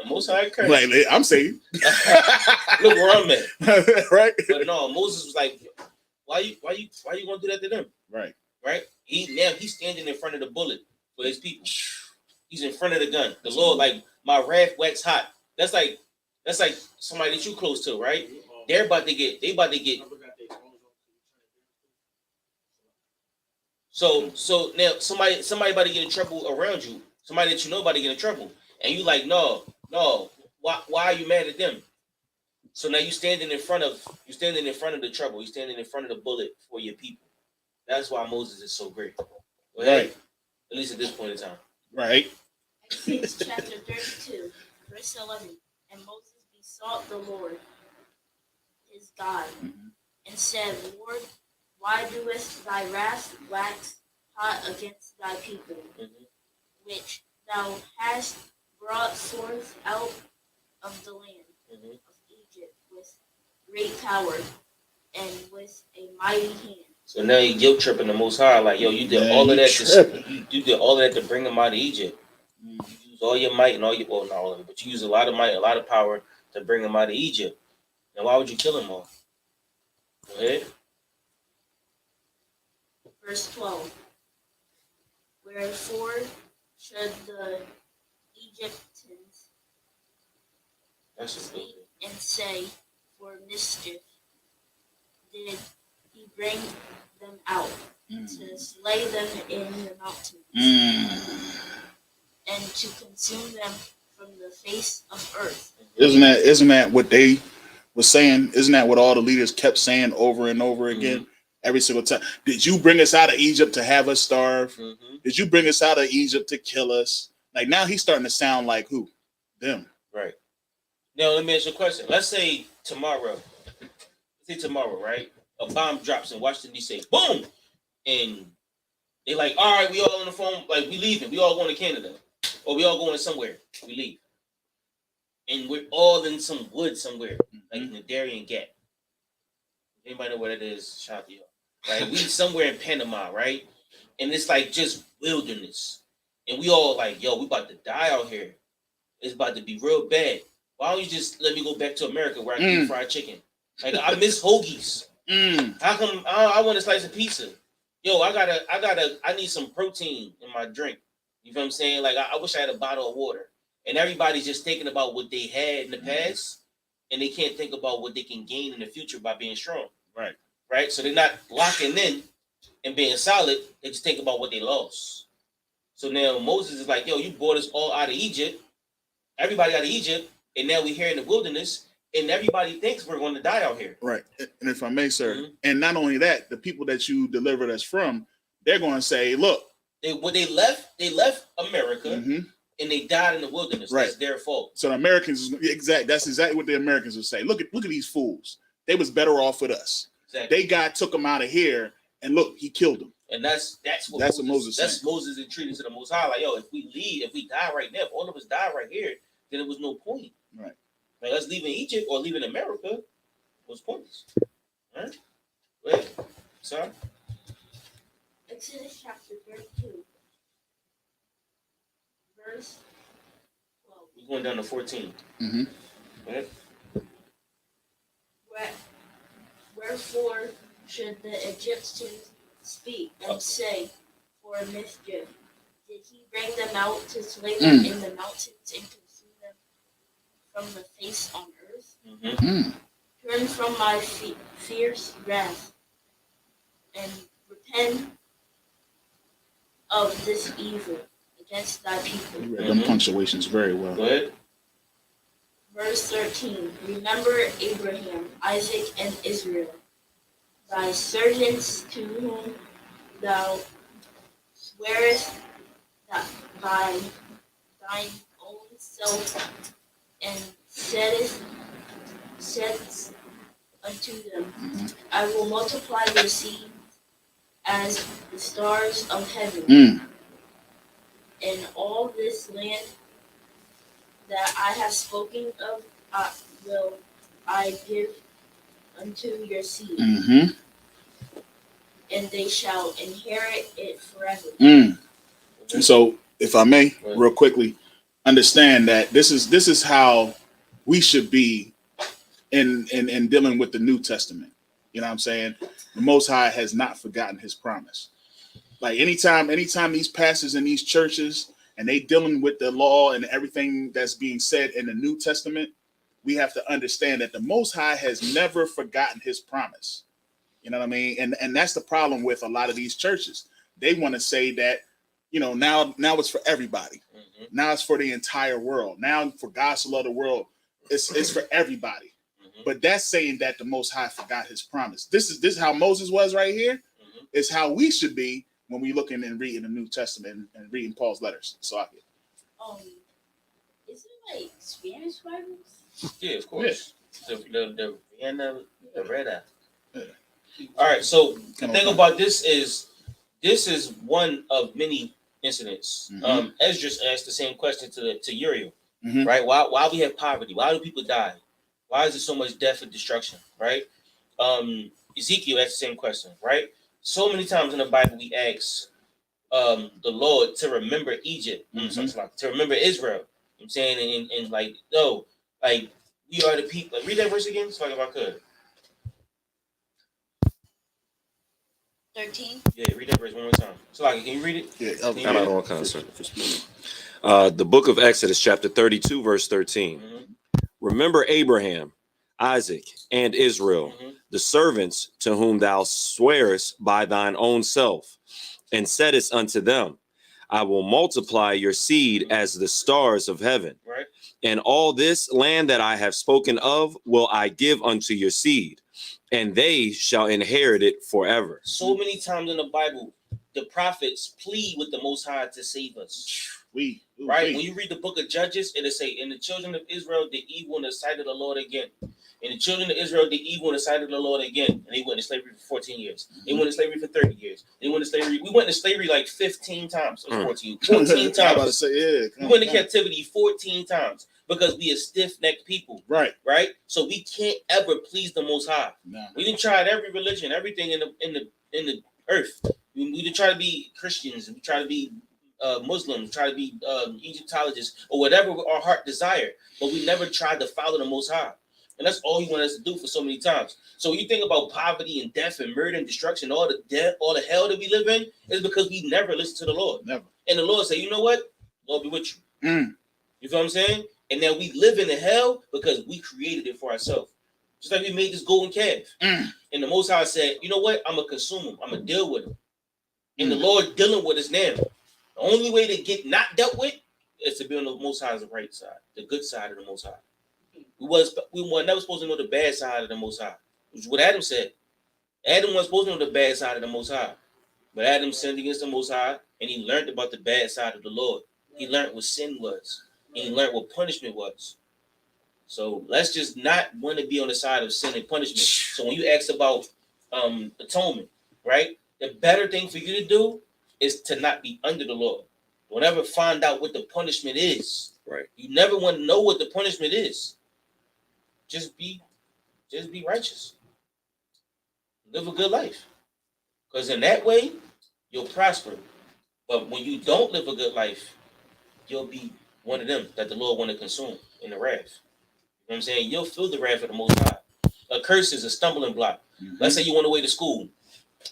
Most High curse. Like, I'm saying. Look where I'm at. Right? But no, Moses was like, why you gonna do that to them? Right. He's standing in front of the bullet for his people. He's in front of the gun. The Lord, like, my wrath wax hot. That's like somebody that you close to, right? They about to get. So now somebody about to get in trouble around you. Somebody that you know about to get in trouble, and you like, no. Why are you mad at them? So now you're standing in front of the trouble. You're standing in front of the bullet for your people. That's why Moses is so great. Right. At least at this point in time. Right. Exodus chapter 32, verse 11. And Moses besought the Lord his God, and said, Lord, why doest thy wrath wax hot against thy people, which thou hast brought forth out of the land of Egypt with great power and with a mighty hand? So now you're guilt tripping the Most High, like, yo, you did all of that. You did all of that to bring them out of Egypt. You used all your might and all your, well, not all of it, but you used a lot of might, a lot of power to bring them out of Egypt. Now, why would you kill them all? Go ahead. Verse 12. Wherefore should the Egyptians speak and say, for mischief did he bring them out to slay them in the mountains? and to consume them from the face of earth. Isn't that what they was saying? Isn't that what all the leaders kept saying over and over again? Every single time. Did you bring us out of Egypt to have us starve? Did you bring us out of Egypt to kill us? Like now he's starting to sound like who? Them. Right. Now let me ask you a question. Let's say tomorrow, right? A bomb drops in Washington D.C. Boom, and they like, all right, we all on the phone, like we leaving, we all going to Canada, or we all going somewhere. We leave, and we're all in some wood somewhere, like in the Darien Gap. Anybody know what it is? Shout out to you. Right, we somewhere in Panama, right, and it's like just wilderness, and we all like, yo, we about to die out here. It's about to be real bad. Why don't you just let me go back to America where I can eat fried chicken? Like I miss hoagies. How come I want a slice of pizza? Yo, I need some protein in my drink. You feel what I'm saying? Like I wish I had a bottle of water. And everybody's just thinking about what they had in the past, and they can't think about what they can gain in the future by being strong. Right. Right? So they're not locking in and being solid. They just think about what they lost. So now Moses is like, yo, you brought us all out of Egypt. Everybody out of Egypt, and now we're here in the wilderness, and everybody thinks we're going to die out here. Right. And if I may, sir, and not only that, the people that you delivered us from, they're going to say, look. They left America, and they died in the wilderness. Right. It's their fault. So the Americans, that's exactly what the Americans would say. Look at these fools. They was better off with us. Exactly. Took them out of here, and look, he killed them. And that's what Moses said. That's Moses entreating to the Most High. Like, yo, if we leave, if we die right now, if all of us die right here, then it was no point. Right. Like us leaving Egypt or leaving America was pointless. All right. Wait. Sorry. Exodus chapter 32, verse 12. We're going down to 14. Right. Wherefore should the Egyptians speak and say, for mischief did he bring them out to slay them in the mountains and consume them from the face on earth? Turn from my fierce wrath and repent of this evil against thy people. You read them punctuations very well. Go ahead. Verse 13. Remember Abraham, Isaac, and Israel, thy servants to whom thou swearest that by thine own self, and saidst unto them, I will multiply your seed as the stars of heaven, and all this land that I have spoken of will I give unto your seed, and they shall inherit it forever. And so, if I may, real quickly, understand that this is how we should be in dealing with the New Testament. You know what I'm saying? The Most High has not forgotten his promise. Like anytime these pastors in these churches and they dealing with the law and everything that's being said in the New Testament, we have to understand that the Most High has never forgotten his promise. You know what I mean? And that's the problem with a lot of these churches. They want to say that, you know, now it's for everybody. Now it's for the entire world. Now for God so loved the world, it's for everybody. But that's saying that the Most High forgot his promise. This is how Moses was right here. Is how we should be when we looking and reading the New Testament and reading Paul's letters. So I get. Is it like Spanish Bibles? Yeah, of course. Yeah. The Reda. Yeah. All right. So the thing about this is one of many incidents. Esdras asked the same question to Uriel, right? Why we have poverty? Why do people die? Why is there so much death and destruction? Right? Ezekiel asked the same question, right? So many times in the Bible we ask the Lord to remember Egypt, to remember Israel. You know what I'm saying, and like, no, like we are the people. Like, read that verse again, so like if I could. 13. Yeah, read that verse one more time. So like, can you read it? Yeah, not all kinds of. The book of Exodus, chapter 32, verse 13. Remember Abraham, Isaac, and Israel, the servants to whom thou swearest by thine own self, and saidest unto them, I will multiply your seed as the stars of heaven. Right. And all this land that I have spoken of will I give unto your seed, and they shall inherit it forever. So many times in the Bible, the prophets plead with the Most High to save us. Right? When you read the book of Judges, it'll say, and the children of Israel did evil in the sight of the Lord again. And the children of Israel did evil in the sight of the Lord again. And they went into slavery for 14 years. They went into slavery for 30 years. They went into slavery. We went into slavery like 15 times. Or 14. 14 times. I'm about to say, yeah. We went into captivity 14 times because we are stiff-necked people. Right. Right? So we can't ever please the Most High. No. We didn't try every religion, everything in the earth. We didn't try to be Christians. We try to be Muslims, try to be Egyptologists, or whatever our heart desire. But we never tried to follow the Most High. And that's all he wanted us to do for so many times. So when you think about poverty and death and murder and destruction, all the death, all the hell that we live in, is because we never listen to the Lord. Never. And the Lord said, you know what? Lord be with you. Mm. You feel what I'm saying? And now we live in the hell because we created it for ourselves. Just like we made this golden calf. Mm. And the Most High said, you know what? I'm going to consume him. I'm going to deal with him. And the Lord dealing with us now. The only way to get not dealt with is to be on the Most High's right side, the good side of the Most High. We were never supposed to know the bad side of the Most High, which is what Adam said. Adam wasn't supposed to know the bad side of the Most High. But Adam sinned against the Most High, and he learned about the bad side of the Lord. He learned what sin was, and he learned what punishment was. So let's just not want to be on the side of sin and punishment. So when you ask about atonement, right? The better thing for you to do is to not be under the law. Don't ever find out what the punishment is. Right. You never want to know what the punishment is. Just be righteous. Live a good life. Because in that way, you'll prosper. But when you don't live a good life, you'll be one of them that the Lord want to consume in the wrath. You know what I'm saying? You'll feel the wrath of the Most High. A curse is a stumbling block. Mm-hmm. Let's say you on the way to school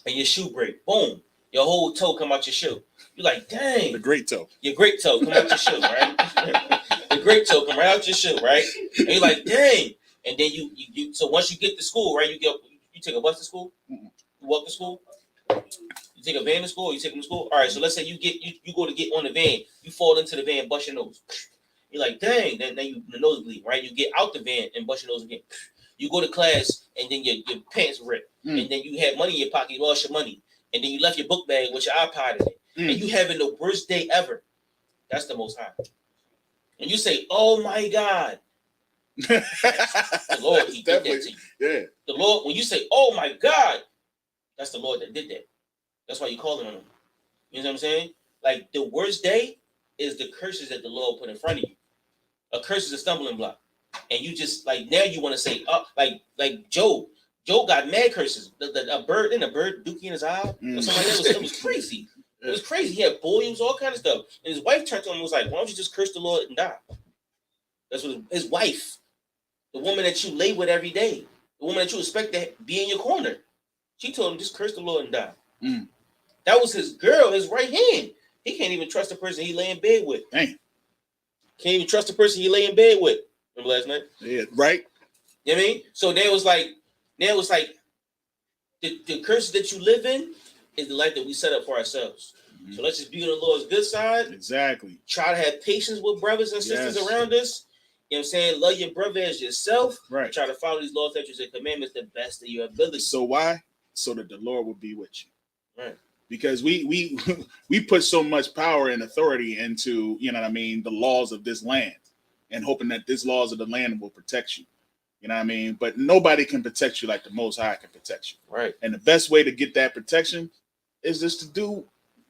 and your shoe break. Boom. Your whole toe come out your shoe. You're like, dang. The great toe. Your great toe come out your shoe, right? The great toe come right out your shoe, right? And you're like, dang. And then you so once you get to school, right? You take a bus to school? You walk to school? You take a van to school or you take them to school? All right, so let's say you go to get on the van, you fall into the van, bust your nose. You're like, dang, then you the nose bleed, right? You get out the van and bust your nose again. You go to class and then your pants rip. And then you had money in your pocket, you lost your money. And then you left your book bag with your iPod in it. And you having the worst day ever. That's the Most High. And you say, oh my God. The Lord, he did that to you. Yeah. The Lord, when you say, oh my God, that's the Lord that did that. That's why you calling on him. You know what I'm saying? Like the worst day is the curses that the Lord put in front of you. A curse is a stumbling block. And you just like now you want to say, like Job. Job got mad curses. A bird dookie in his eye. Or something like that. It was crazy. It was crazy. He had boils, all kind of stuff. And his wife turned to him and was like, why don't you just curse the Lord and die? That's what his wife, the woman that you lay with every day, the woman that you expect to be in your corner, she told him, just curse the Lord and die. That was his girl, his right hand. He can't even trust the person he lay in bed with. Dang. Can't even trust the person he lay in bed with. Remember last night? Yeah, right. You know what I mean? So there was like the curse that you live in is the life that we set up for ourselves. Mm-hmm. So let's just be on the Lord's good side. Exactly. Try to have patience with brothers and sisters around us. You know what I'm saying? Love your brother as yourself. Right. Try to follow these laws, statutes, and commandments the best of your ability. So why? So that the Lord will be with you. Right. Because we put so much power and authority into, you know what I mean, the laws of this land and hoping that these laws of the land will protect you. You know what I mean? But nobody can protect you like the Most High can protect you. Right. And the best way to get that protection is just to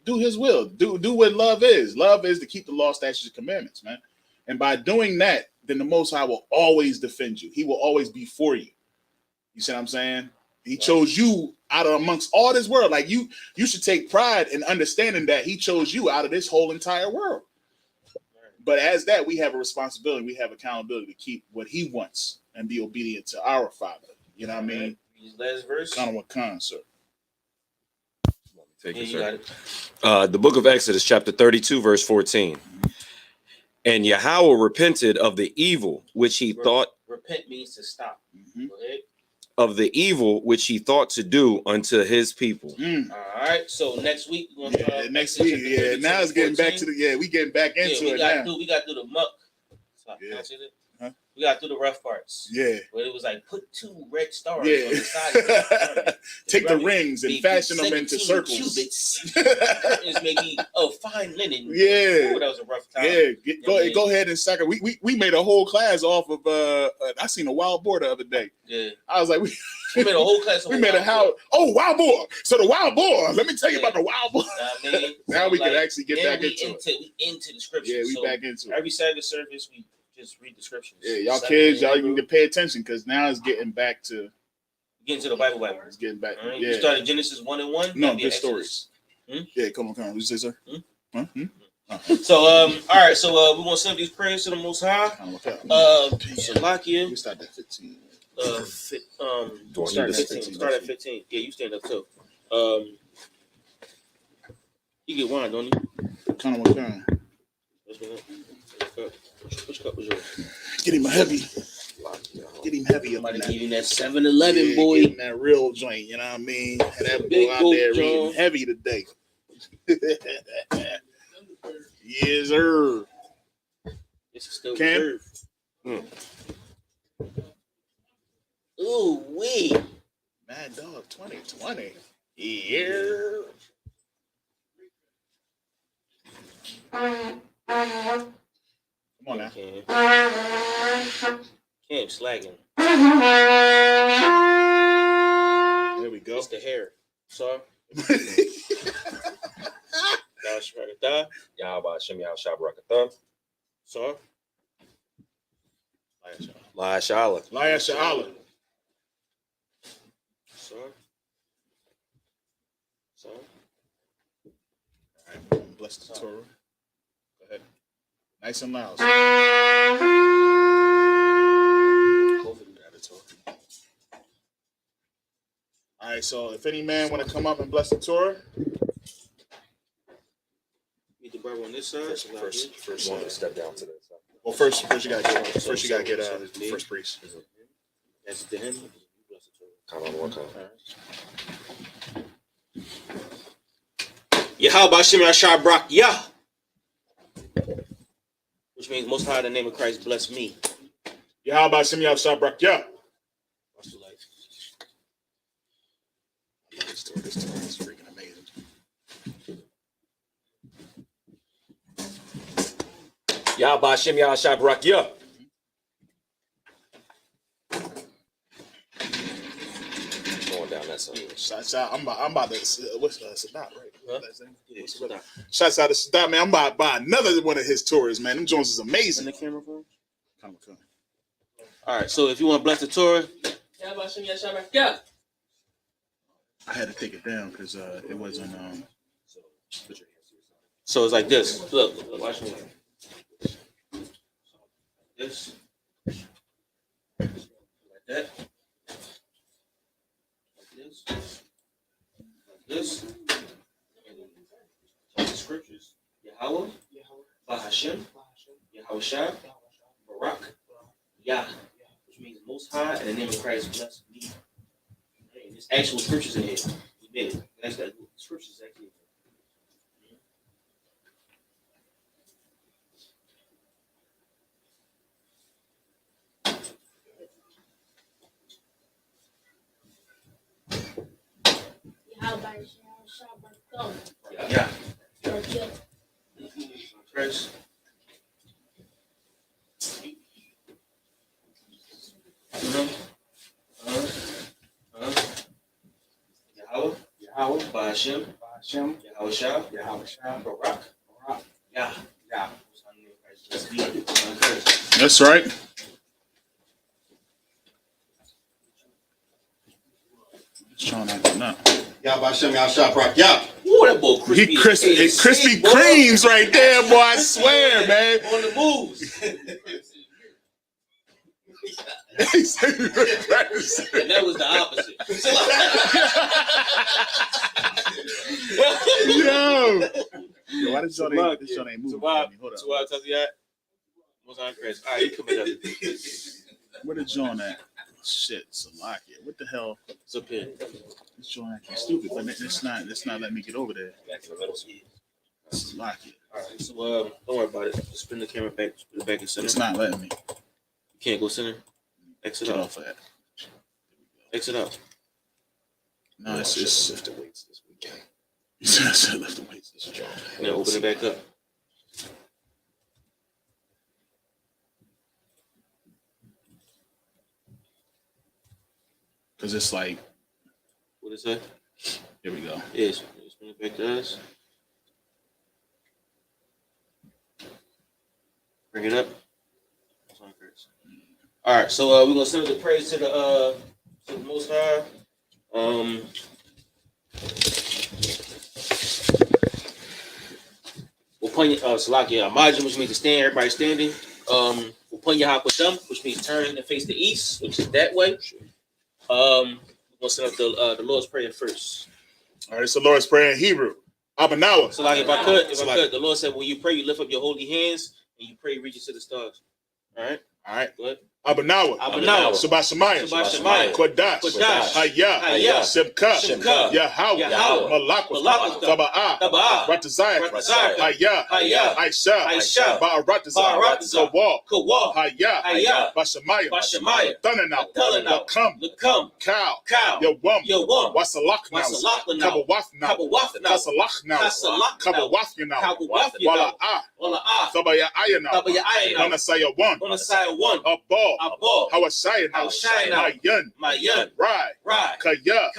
do his will. Do what love is. Love is to keep the law, statutes, and commandments, man. And by doing that, then the Most High will always defend you. He will always be for you. You see what I'm saying? He chose you out of amongst all this world. Like you should take pride in understanding that he chose you out of this whole entire world. But as that, we have a responsibility. We have accountability to keep what he wants and be obedient to our Father. You know what I mean? Last verse. Kind of what con, sir. Take it, sir. The book of Exodus, chapter 32, verse 14. And Yahweh repented of the evil which he thought. Repent means to stop. Go ahead. of the evil which he thought to do unto his people. All right. So next week we're gonna start Next week. Yeah. Now it's getting back to the. We getting back into it now. We got to do the muck. Huh? We got to do the rough parts. Yeah. Where it was like put 2 red stars Yeah. on the side. Take the rings and fashion them into circles. Cubits. Curtains maybe fine linen. Yeah. Ooh, that was a rough time. Yeah. Go ahead and sack it. We made a whole class off of I seen a wild boar the other day. Yeah. I was like, we made a whole class. We made a how? Oh, wild boar. So the wild boar. Let me tell you about the wild boar. Now we can actually get back into it. Into the scripture. Yeah, we back into it. Every Saturday service we just read the scriptures. Yeah, y'all kids, y'all need to pay attention because now it's getting back to the Bible. It's getting back. Right. Yeah. You started Genesis 1:1. No, good stories. Yeah, come on. What you say, sir? So all right. So we want to send these prayers to the Most High. Salakia. We start at 15. Start at 15. Yeah, you stand up too. You get wine, don't you? Kind of what kind? Which cup was yours? Get him heavy. Get him heavy. Somebody give him that 7-Eleven, boy. Get him that real joint. You know what I mean? Had that boy out there reading heavy today. Yes, sir. This is still Cam? Ooh, wee. Mad Dog 2020. Yeah. Come on now. Cam slagging. There we go. It's the hair. Sorry. Yahweh Shem Yahshua Barakatah. Sorry. La'ashala. La'ashala. Sorry. Sorry. All right, bless the Torah. Go ahead. Nice and loud. All right, so if any man want to come up and bless the Torah, meet the brother on this side. First one to step down to this. Well, first you gotta get first priest. That's to him. Come on, one time. Yahweh Shem Yahshua Brak Yah, which means Most High in the name of Christ bless me. Yahweh Shem Yahshua Brak Yah. This Torah is freaking amazing. Yahweh Shem Yahshua Barak Yah. Going down that side. Shouts out. I'm about to what's Sadat, right? Huh? Yeah, Sadat. Shouts out to Sadat, man. I'm about to buy another one of his tours, man. Them Jones is amazing. In the camera phone? Come. All right, so if you want to bless the Torah, I had to take it down because it wasn't. So it's like this. Look, watch me. This. Like that. Like this. The scriptures. Yahweh. Bahashem. Yahushua. Barak. Yah. Which means Most High and the name of Christ bless me. And there's actual scriptures in here. We made it. That's that. Scriptures actually. Yeah. Christ. Yahweh, Bahashem, Yahushua, Barak, Yah. That's right. Just trying to now. Yahweh Shem Yahshua Barak Yah. Ooh, that boy crispy. He crispy creams right there, boy. I swear, man. On the moves. And that was the opposite. Yo, why did your name move? Hold up. All right, you come in. Where did John at? Shit, Salakia. What the hell? It's up here. It's showing acting stupid, but it's not letting me get over there. Salakia. All right, so don't worry about it. Just spin the camera back, spin it back in center. It's not letting me. You can't go center. Exit Get out. off of that. Exit out. No, it's just lift the weights this weekend. You said lift the weights this weekend. Now open it back up. Because it's like, What is that? here we go. Yes. Spin it back to us. Bring it up. All right, so we're gonna send the praise to the Most High. Upon Salakia Amajim, which means to stand, everybody standing. Upon Yahakwadam, which means turn and face the east, which is that way. We're gonna send up the Lord's Prayer first. All right, so Lord's Prayer in Hebrew. Abanawa. Salakia, if I could, the Lord said, when you pray, you lift up your holy hands and you pray, reach it to the stars. All right. All right. Go ahead. Abanawa. Sabashamaya. Kodash. Hayah. Simka. Yahweh. Malakwa. Taba'ah. Ratazayah. Hayah. Aisha. Ba'aratazayah. Kawal. Hayah. Bashamaya. Thunanaw. Lakam. Cow. Yawam. Wasalaknaw. Kabawafnaw. Kasalaknaw. Kabawafnaw. Wala'ah. Tabaya'ayanaw. Manasaya 1. Abal. Hawashayanaw. Mayan. Rai. Kaya.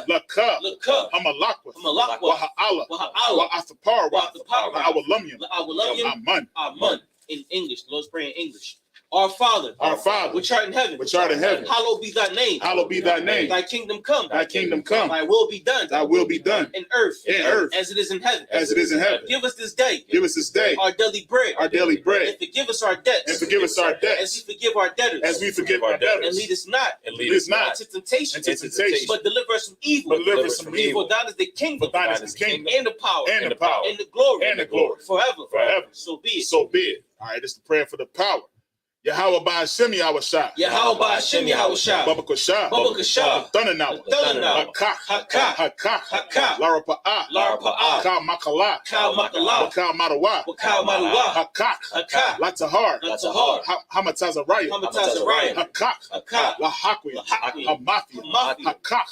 Laka. Hamalakwa. Waha'ala. Wa'athapara. Awalumyam. Aman. In English. The Lord's Prayer in English. Our Father, which art in heaven, hallowed be thy name. Thy kingdom come. Thy will be done. In earth. As it is in heaven. Give us this day. Our daily bread. And forgive us our debts. As we forgive our debtors. And lead us not into temptation. But deliver us from evil. For thine is the kingdom. And the power. And the glory. Forever. So be it. All right, this is the prayer for the power. Yahweh Ba'ashem Yahushua. Baba Kashah. Thunanaw. Hakak. Larapa'ah. Kal Makala. Wakal Madawa. Hakak. Latahar. Hamatazariah. Hakak. Lahakwi. Hamathia. Hakak.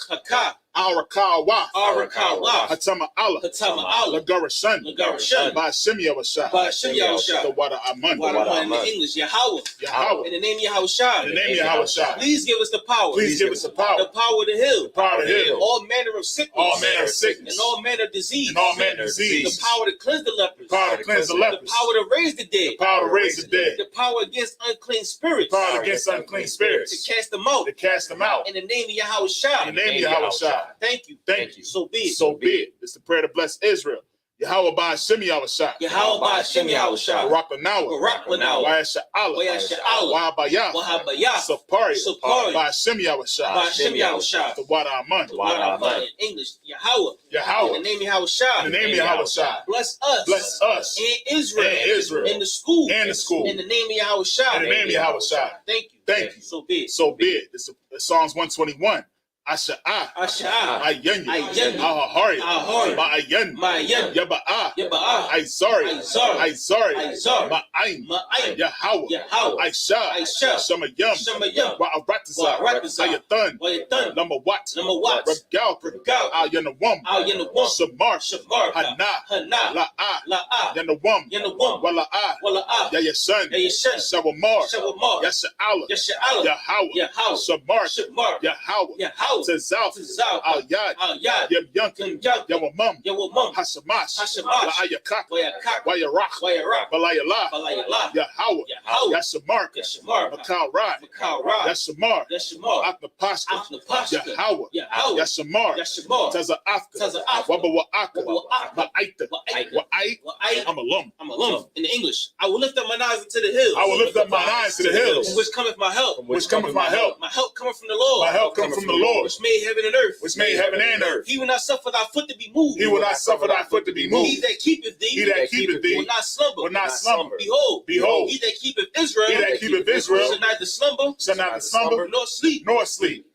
Arakawa. Hatama Allah. Lagarashan. Ba'ashem Yahushua. The water Aman. In English, Yahweh. In the name of Yahushua. Please give us the power. The power of the hill. All manner of sickness. And all manner of disease. The power to cleanse the lepers. The power to raise the dead. The power against unclean spirits. To cast them out. In the name of Yahushua. Thank you. So be it. It's the prayer to bless Israel. Yahweh Ba'ashem Yahushua. Barakanawa. Wayasha'ala. Wahabayah. Sapari. Ba'ashem Yahushua. The water Aman. In English, Yahweh. In the name of Yahushua. Bless us. And Israel. In the school. In the name of Yahushua. Thank you. So be it. It's Psalms 121. Asha'ah. Ayyan. Ahahari. Ma'ayyan. Yaba'ah. Aizari. Ma'ayin. Yahweh. Aisha. Shamayam. Wa'aratazah. Ayathan. Lamawat. Regal. Al-Yanawam. Shamar. Hana. La'ah. Yanawam. Wala'ah. Yayasan. Shawamar. Yasha'ala. Yahweh. Shamar. Yahweh. Tazal. Al-Yad. Yem-Yunkin. Yawamam. Hashamash. La'ayakak. Wayarach. Balayala. Yahweh. Yashamar. Makal Rai. Yashamar. Aknapashka. Yahweh. Yashamar. Taza'afka. Wabawa'aka. Ma'aita. Wa'ait. I'm alum. In English, I will lift up my eyes into the hills. From which cometh my help. My help cometh from the Lord. Lord. Which made heaven and earth. Which made heaven and earth. He will not suffer thy foot to be moved. He will not suffer thy foot to be moved. He that keepeth thee. He that keepeth thee. Will not slumber. Will not slumber. Behold. Behold. He that keepeth Israel. He that keepeth Israel. Shall neither slumber. Shall neither slumber. Nor sleep. Nor sleep.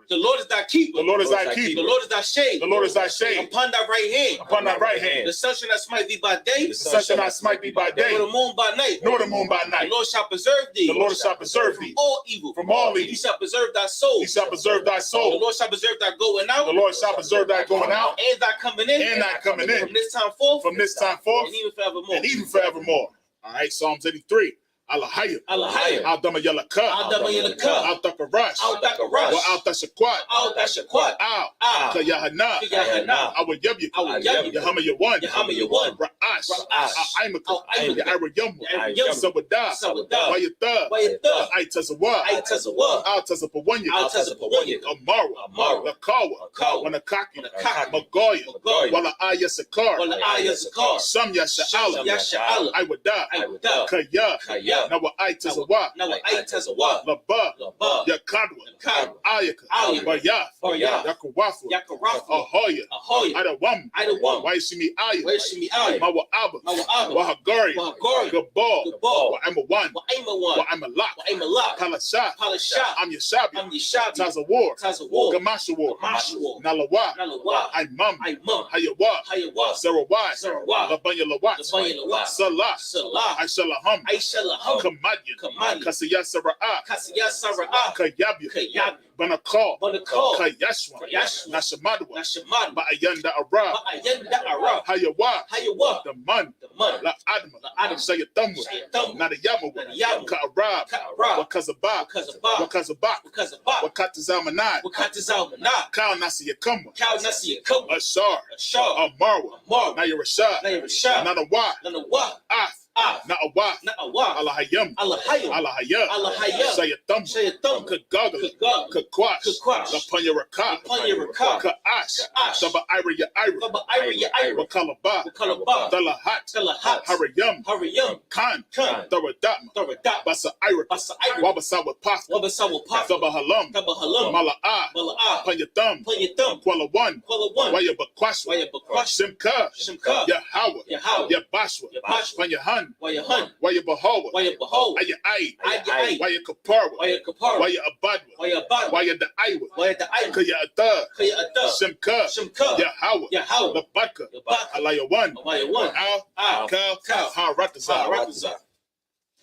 The Lord is thy keeper. The Lord is thy keeper. The Lord is thy shade. The Lord is thy shade. Upon thy right hand. Upon thy right hand. The sun shall not smite thee by day. The sun shall not smite thee by day. Nor the moon by night. Nor the moon by night. The Lord shall preserve thee. The Lord shall preserve thee. From all evil. From all evil. He shall preserve thy soul. He shall preserve thy The soul. Lord shall preserve thy going out. The Lord shall preserve thy going out. And thy coming in. And thy coming in. From this time forth. From this time forth. And even forevermore. And even forevermore. All right, Psalms 83. Alahaya. Alahaya. Aldama Yalaka. Aldama Yalaka. Altaka Aldaka Wa Alta Shakwat. Alta Shakwat. Al. Kayahana. Kayahana. Awayabya. Awayabya. Yahama Yawan. Yahama Yawan. Ra'ash. Ra'ash. Aimaka. Aimaka. Yarayamu. Yarayamu. Sabada. Sabada. Wayata. Wayata. Aitazawa. Aitazawa. Altazapawanya. Altazapawanya. Amara. Amara. Lakawa. Lakawa. Wanakaki. Wanakaki. Magoya. Magoya. Wala Aya Sakar. Wala Aya Sakar. Sam Yasha'ala. Yasha'ala. Iwada. Iwada. Kaya. Kaya. Nawa Aitazawa. Nawa Aitazawa. Laba. Laba. Yakadwa. Yakadwa. Ayaka. Ayaka. Bayaf. Bayaf. Yakarafu. Yakarafu. Ahoya. Ahoya. Idawam. Idawam. Waishimi Aya. Waishimi Aya. Mawa Abba. Mawa Abba. Wahagari. Wahagari. Gabal. Gabal. Wa Amawan. Wa Aimawan. Wa Amalak. Wa Aimalak. Palasha. Palasha. I'm Yashabi. I'm Yeshabi. Tazawar. Tazawar. Gamashawar. Gamashawar. Nalawa. Nalawa. Imam. Imam. Hayawa. Hayawa. Sarawai. Sarawai. Labanya Lawat. Labanya Lawat. Salah. Salah. Aishalaham. Aishalaham. Kamadyan. Kamadyan. Kasiyah Sara'ah. Kasiyah Sara'ah. Kayabya. Kayabya. Banakal. Banakal. Kayashwa. Kayashwa. Nashamadwa. Nashamadwa. Ba'ayanda Arab. Ba'ayanda Arab. Hayawa. Hayawa. The man. The man. La Adma. La Adma. Shayatamwa. Shayatamwa. Nadayamawa. Nadayamawa. Ka'arab. Ka'arab. Wakazabak. Wakazabak. Wakazabak. Wakazabak. Wakatazamanad. Wakatazamanad. Kal Nasiyakamwa. Kal Nasiyakamwa. Ashar. Ashar. Amarwa. Amarwa. Naya Rashad. Naya Rashad. Nanawa. Nanawa. Af. Na'awa. Na'awa. Alahayam. Alahayam. Alahaya. Alahaya. Shayatam. Shayatam. Kagagala. Kagagala. Kakwash. Kakwash. Lapanya Raka. Lapanya Raka. Ka'ash. Ka'ash. Saba Ira Ya Ira. Saba Ira Ya Ira. Wakalaba. Wakalaba. Dalahat. Dalahat. Harayam. Harayam. Khan. Khan. Daradama. Daradama. Basa Ira. Basa Ira. Wabasawa Paf. Wabasawa Paf. Sabahalam. Sabahalam. Mala'a. Mala'a. Panyatam. Panyatam. Kuala One. Kuala One. Waya Bakwash. Waya Bakwash. Simka. Shimka. Yahawa. Yahawa. Yabashwa. Yabashwa. Panyahan. Wayahan. Waya Bahawa. Waya Bahawa. Waya Ai. Ai. Waya Kapara. Waya Kapara. Waya Abadwa. Waya Abadwa. Waya the Iwa. Waya the Iwa. Kaya Ata. Kaya Ata. Simka. Shimka. Yahawa. Yahawa. Labaka. Labaka. Alayawan. Alayawan. Al. Kal. Haratazar. Haratazar.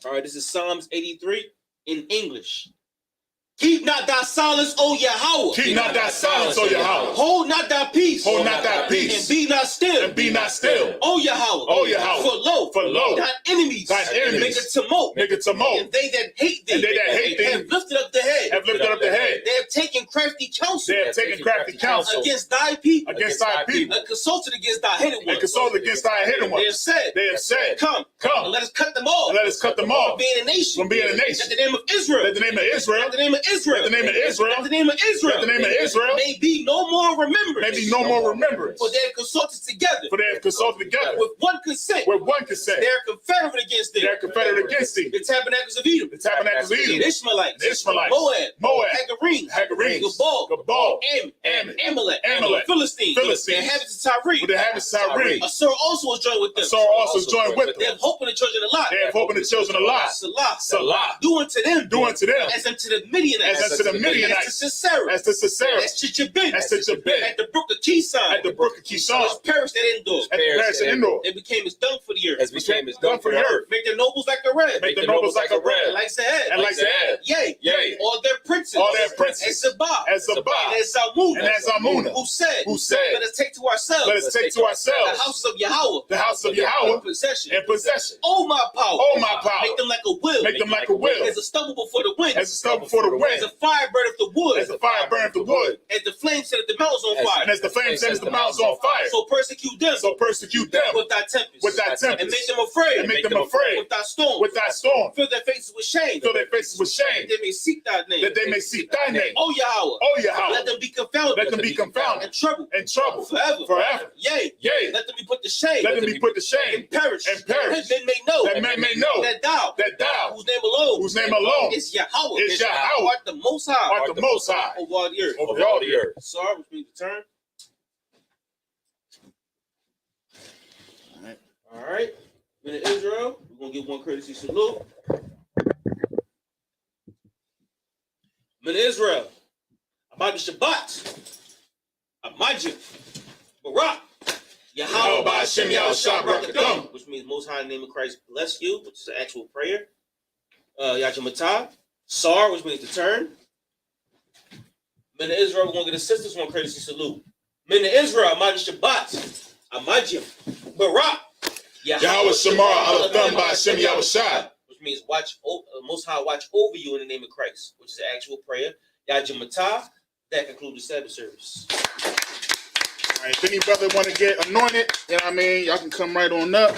All right, this is Psalms 83 in English. Keep not thy silence, O Yahweh. Keep not thy silence, O Yahweh. Hold not thy peace. Hold not thy peace. And be not still. And be not still. O Yahweh. O Yahweh. For lo. Thine enemies. Thine enemies. Make a tumult. Make a tumult. And they that hate thee. And they that hate thee. Have lifted up the head. Have lifted up the head. They have taken crafty counsel. They have taken crafty counsel. Against thy people. Against thy people. And consulted against thy hidden ones. And consulted against thy hidden ones. They have said. Come. And let us cut them off. And let us cut them off. From being a nation. From being a nation. At the name of Israel. At the name of Israel. At the name of Israel. At the name of Israel. At the name of Israel. At the name of Israel. May be no more remembrance. May be no more remembrance. For they have consulted together. For they have consulted together. With one consent. With one consent. They are confederate against thee. They are confederate against thee. The tabernacles of Edom. The tabernacles of Edom. The Ishmaelites. The Ishmaelites. Moab. Hagarenes. Gabal. Amalek. Amalek. Philistines. Philistines. The inhabitants of Tyre. With the inhabitants of Tyre. Assur also was joined with them. Assur also joined with them. They have hope in the children of Lot. They have hope in the children of Lot. Salah. Do unto them. Do unto them. As unto the Midianites. As unto the Midianites. As to Sisera. As to Sisera. As to Jabin. As to Jabin. At the brook of Kishon. At the brook of Kishon. As perished at Endor. At perished at Endor. They became as dung for the earth. As became as dung for the earth. Make their nobles like a red. Make the nobles like a red. Like Zahad. And like Zahad. Yea. All their princes. All their princes. As Zabah. As Zabah. And as Zalmunna. And as Zalmunna. Who said. Let us take to ourselves. Let us take to ourselves. The houses of Yahweh. The house of Yahweh. In possession. In possession. Oh my power. Oh my power. Make them like a will. Make them like a will. As a stubble before the wind. As a stubble before the wind. As a fire burneth the wood. As a fire burneth the wood. As the flame set at the mountains on fire. And as the flame sends the mountains on fire. So persecute them. With thy tempest. And make them afraid. With thy storm. Fill their faces with shame. That they may seek thy name. Oh Yahweh. Let them be confounded. And trouble. Forever. Yea. Let them be put to shame. And perish. That men may know. That thou. Whose name alone. Is Yahweh. Art the Most High. Over all the earth. Sorry, which means to turn. All right. Men of Israel, we're going to give one courtesy salute. Men of Israel, Abad Shabbat, Amajim, Barak, Yahweh Ba'Shem Yahushua Barakadam, which means Most High in the name of Christ bless you, which is an actual prayer. Yajamatah, Sar, which means to turn. Men of Israel, we're going to get a sister's one courtesy salute. Men of Israel, Amad Shabbat, Amajim, Barak, Yahweh Shamar Alatham Ba'Shem Yahushua, which means Most High watch over you in the name of Christ, which is an actual prayer. Yajamatah, that concludes the Sabbath service. All right, if any brother want to get anointed, you know what I mean, y'all can come right on up.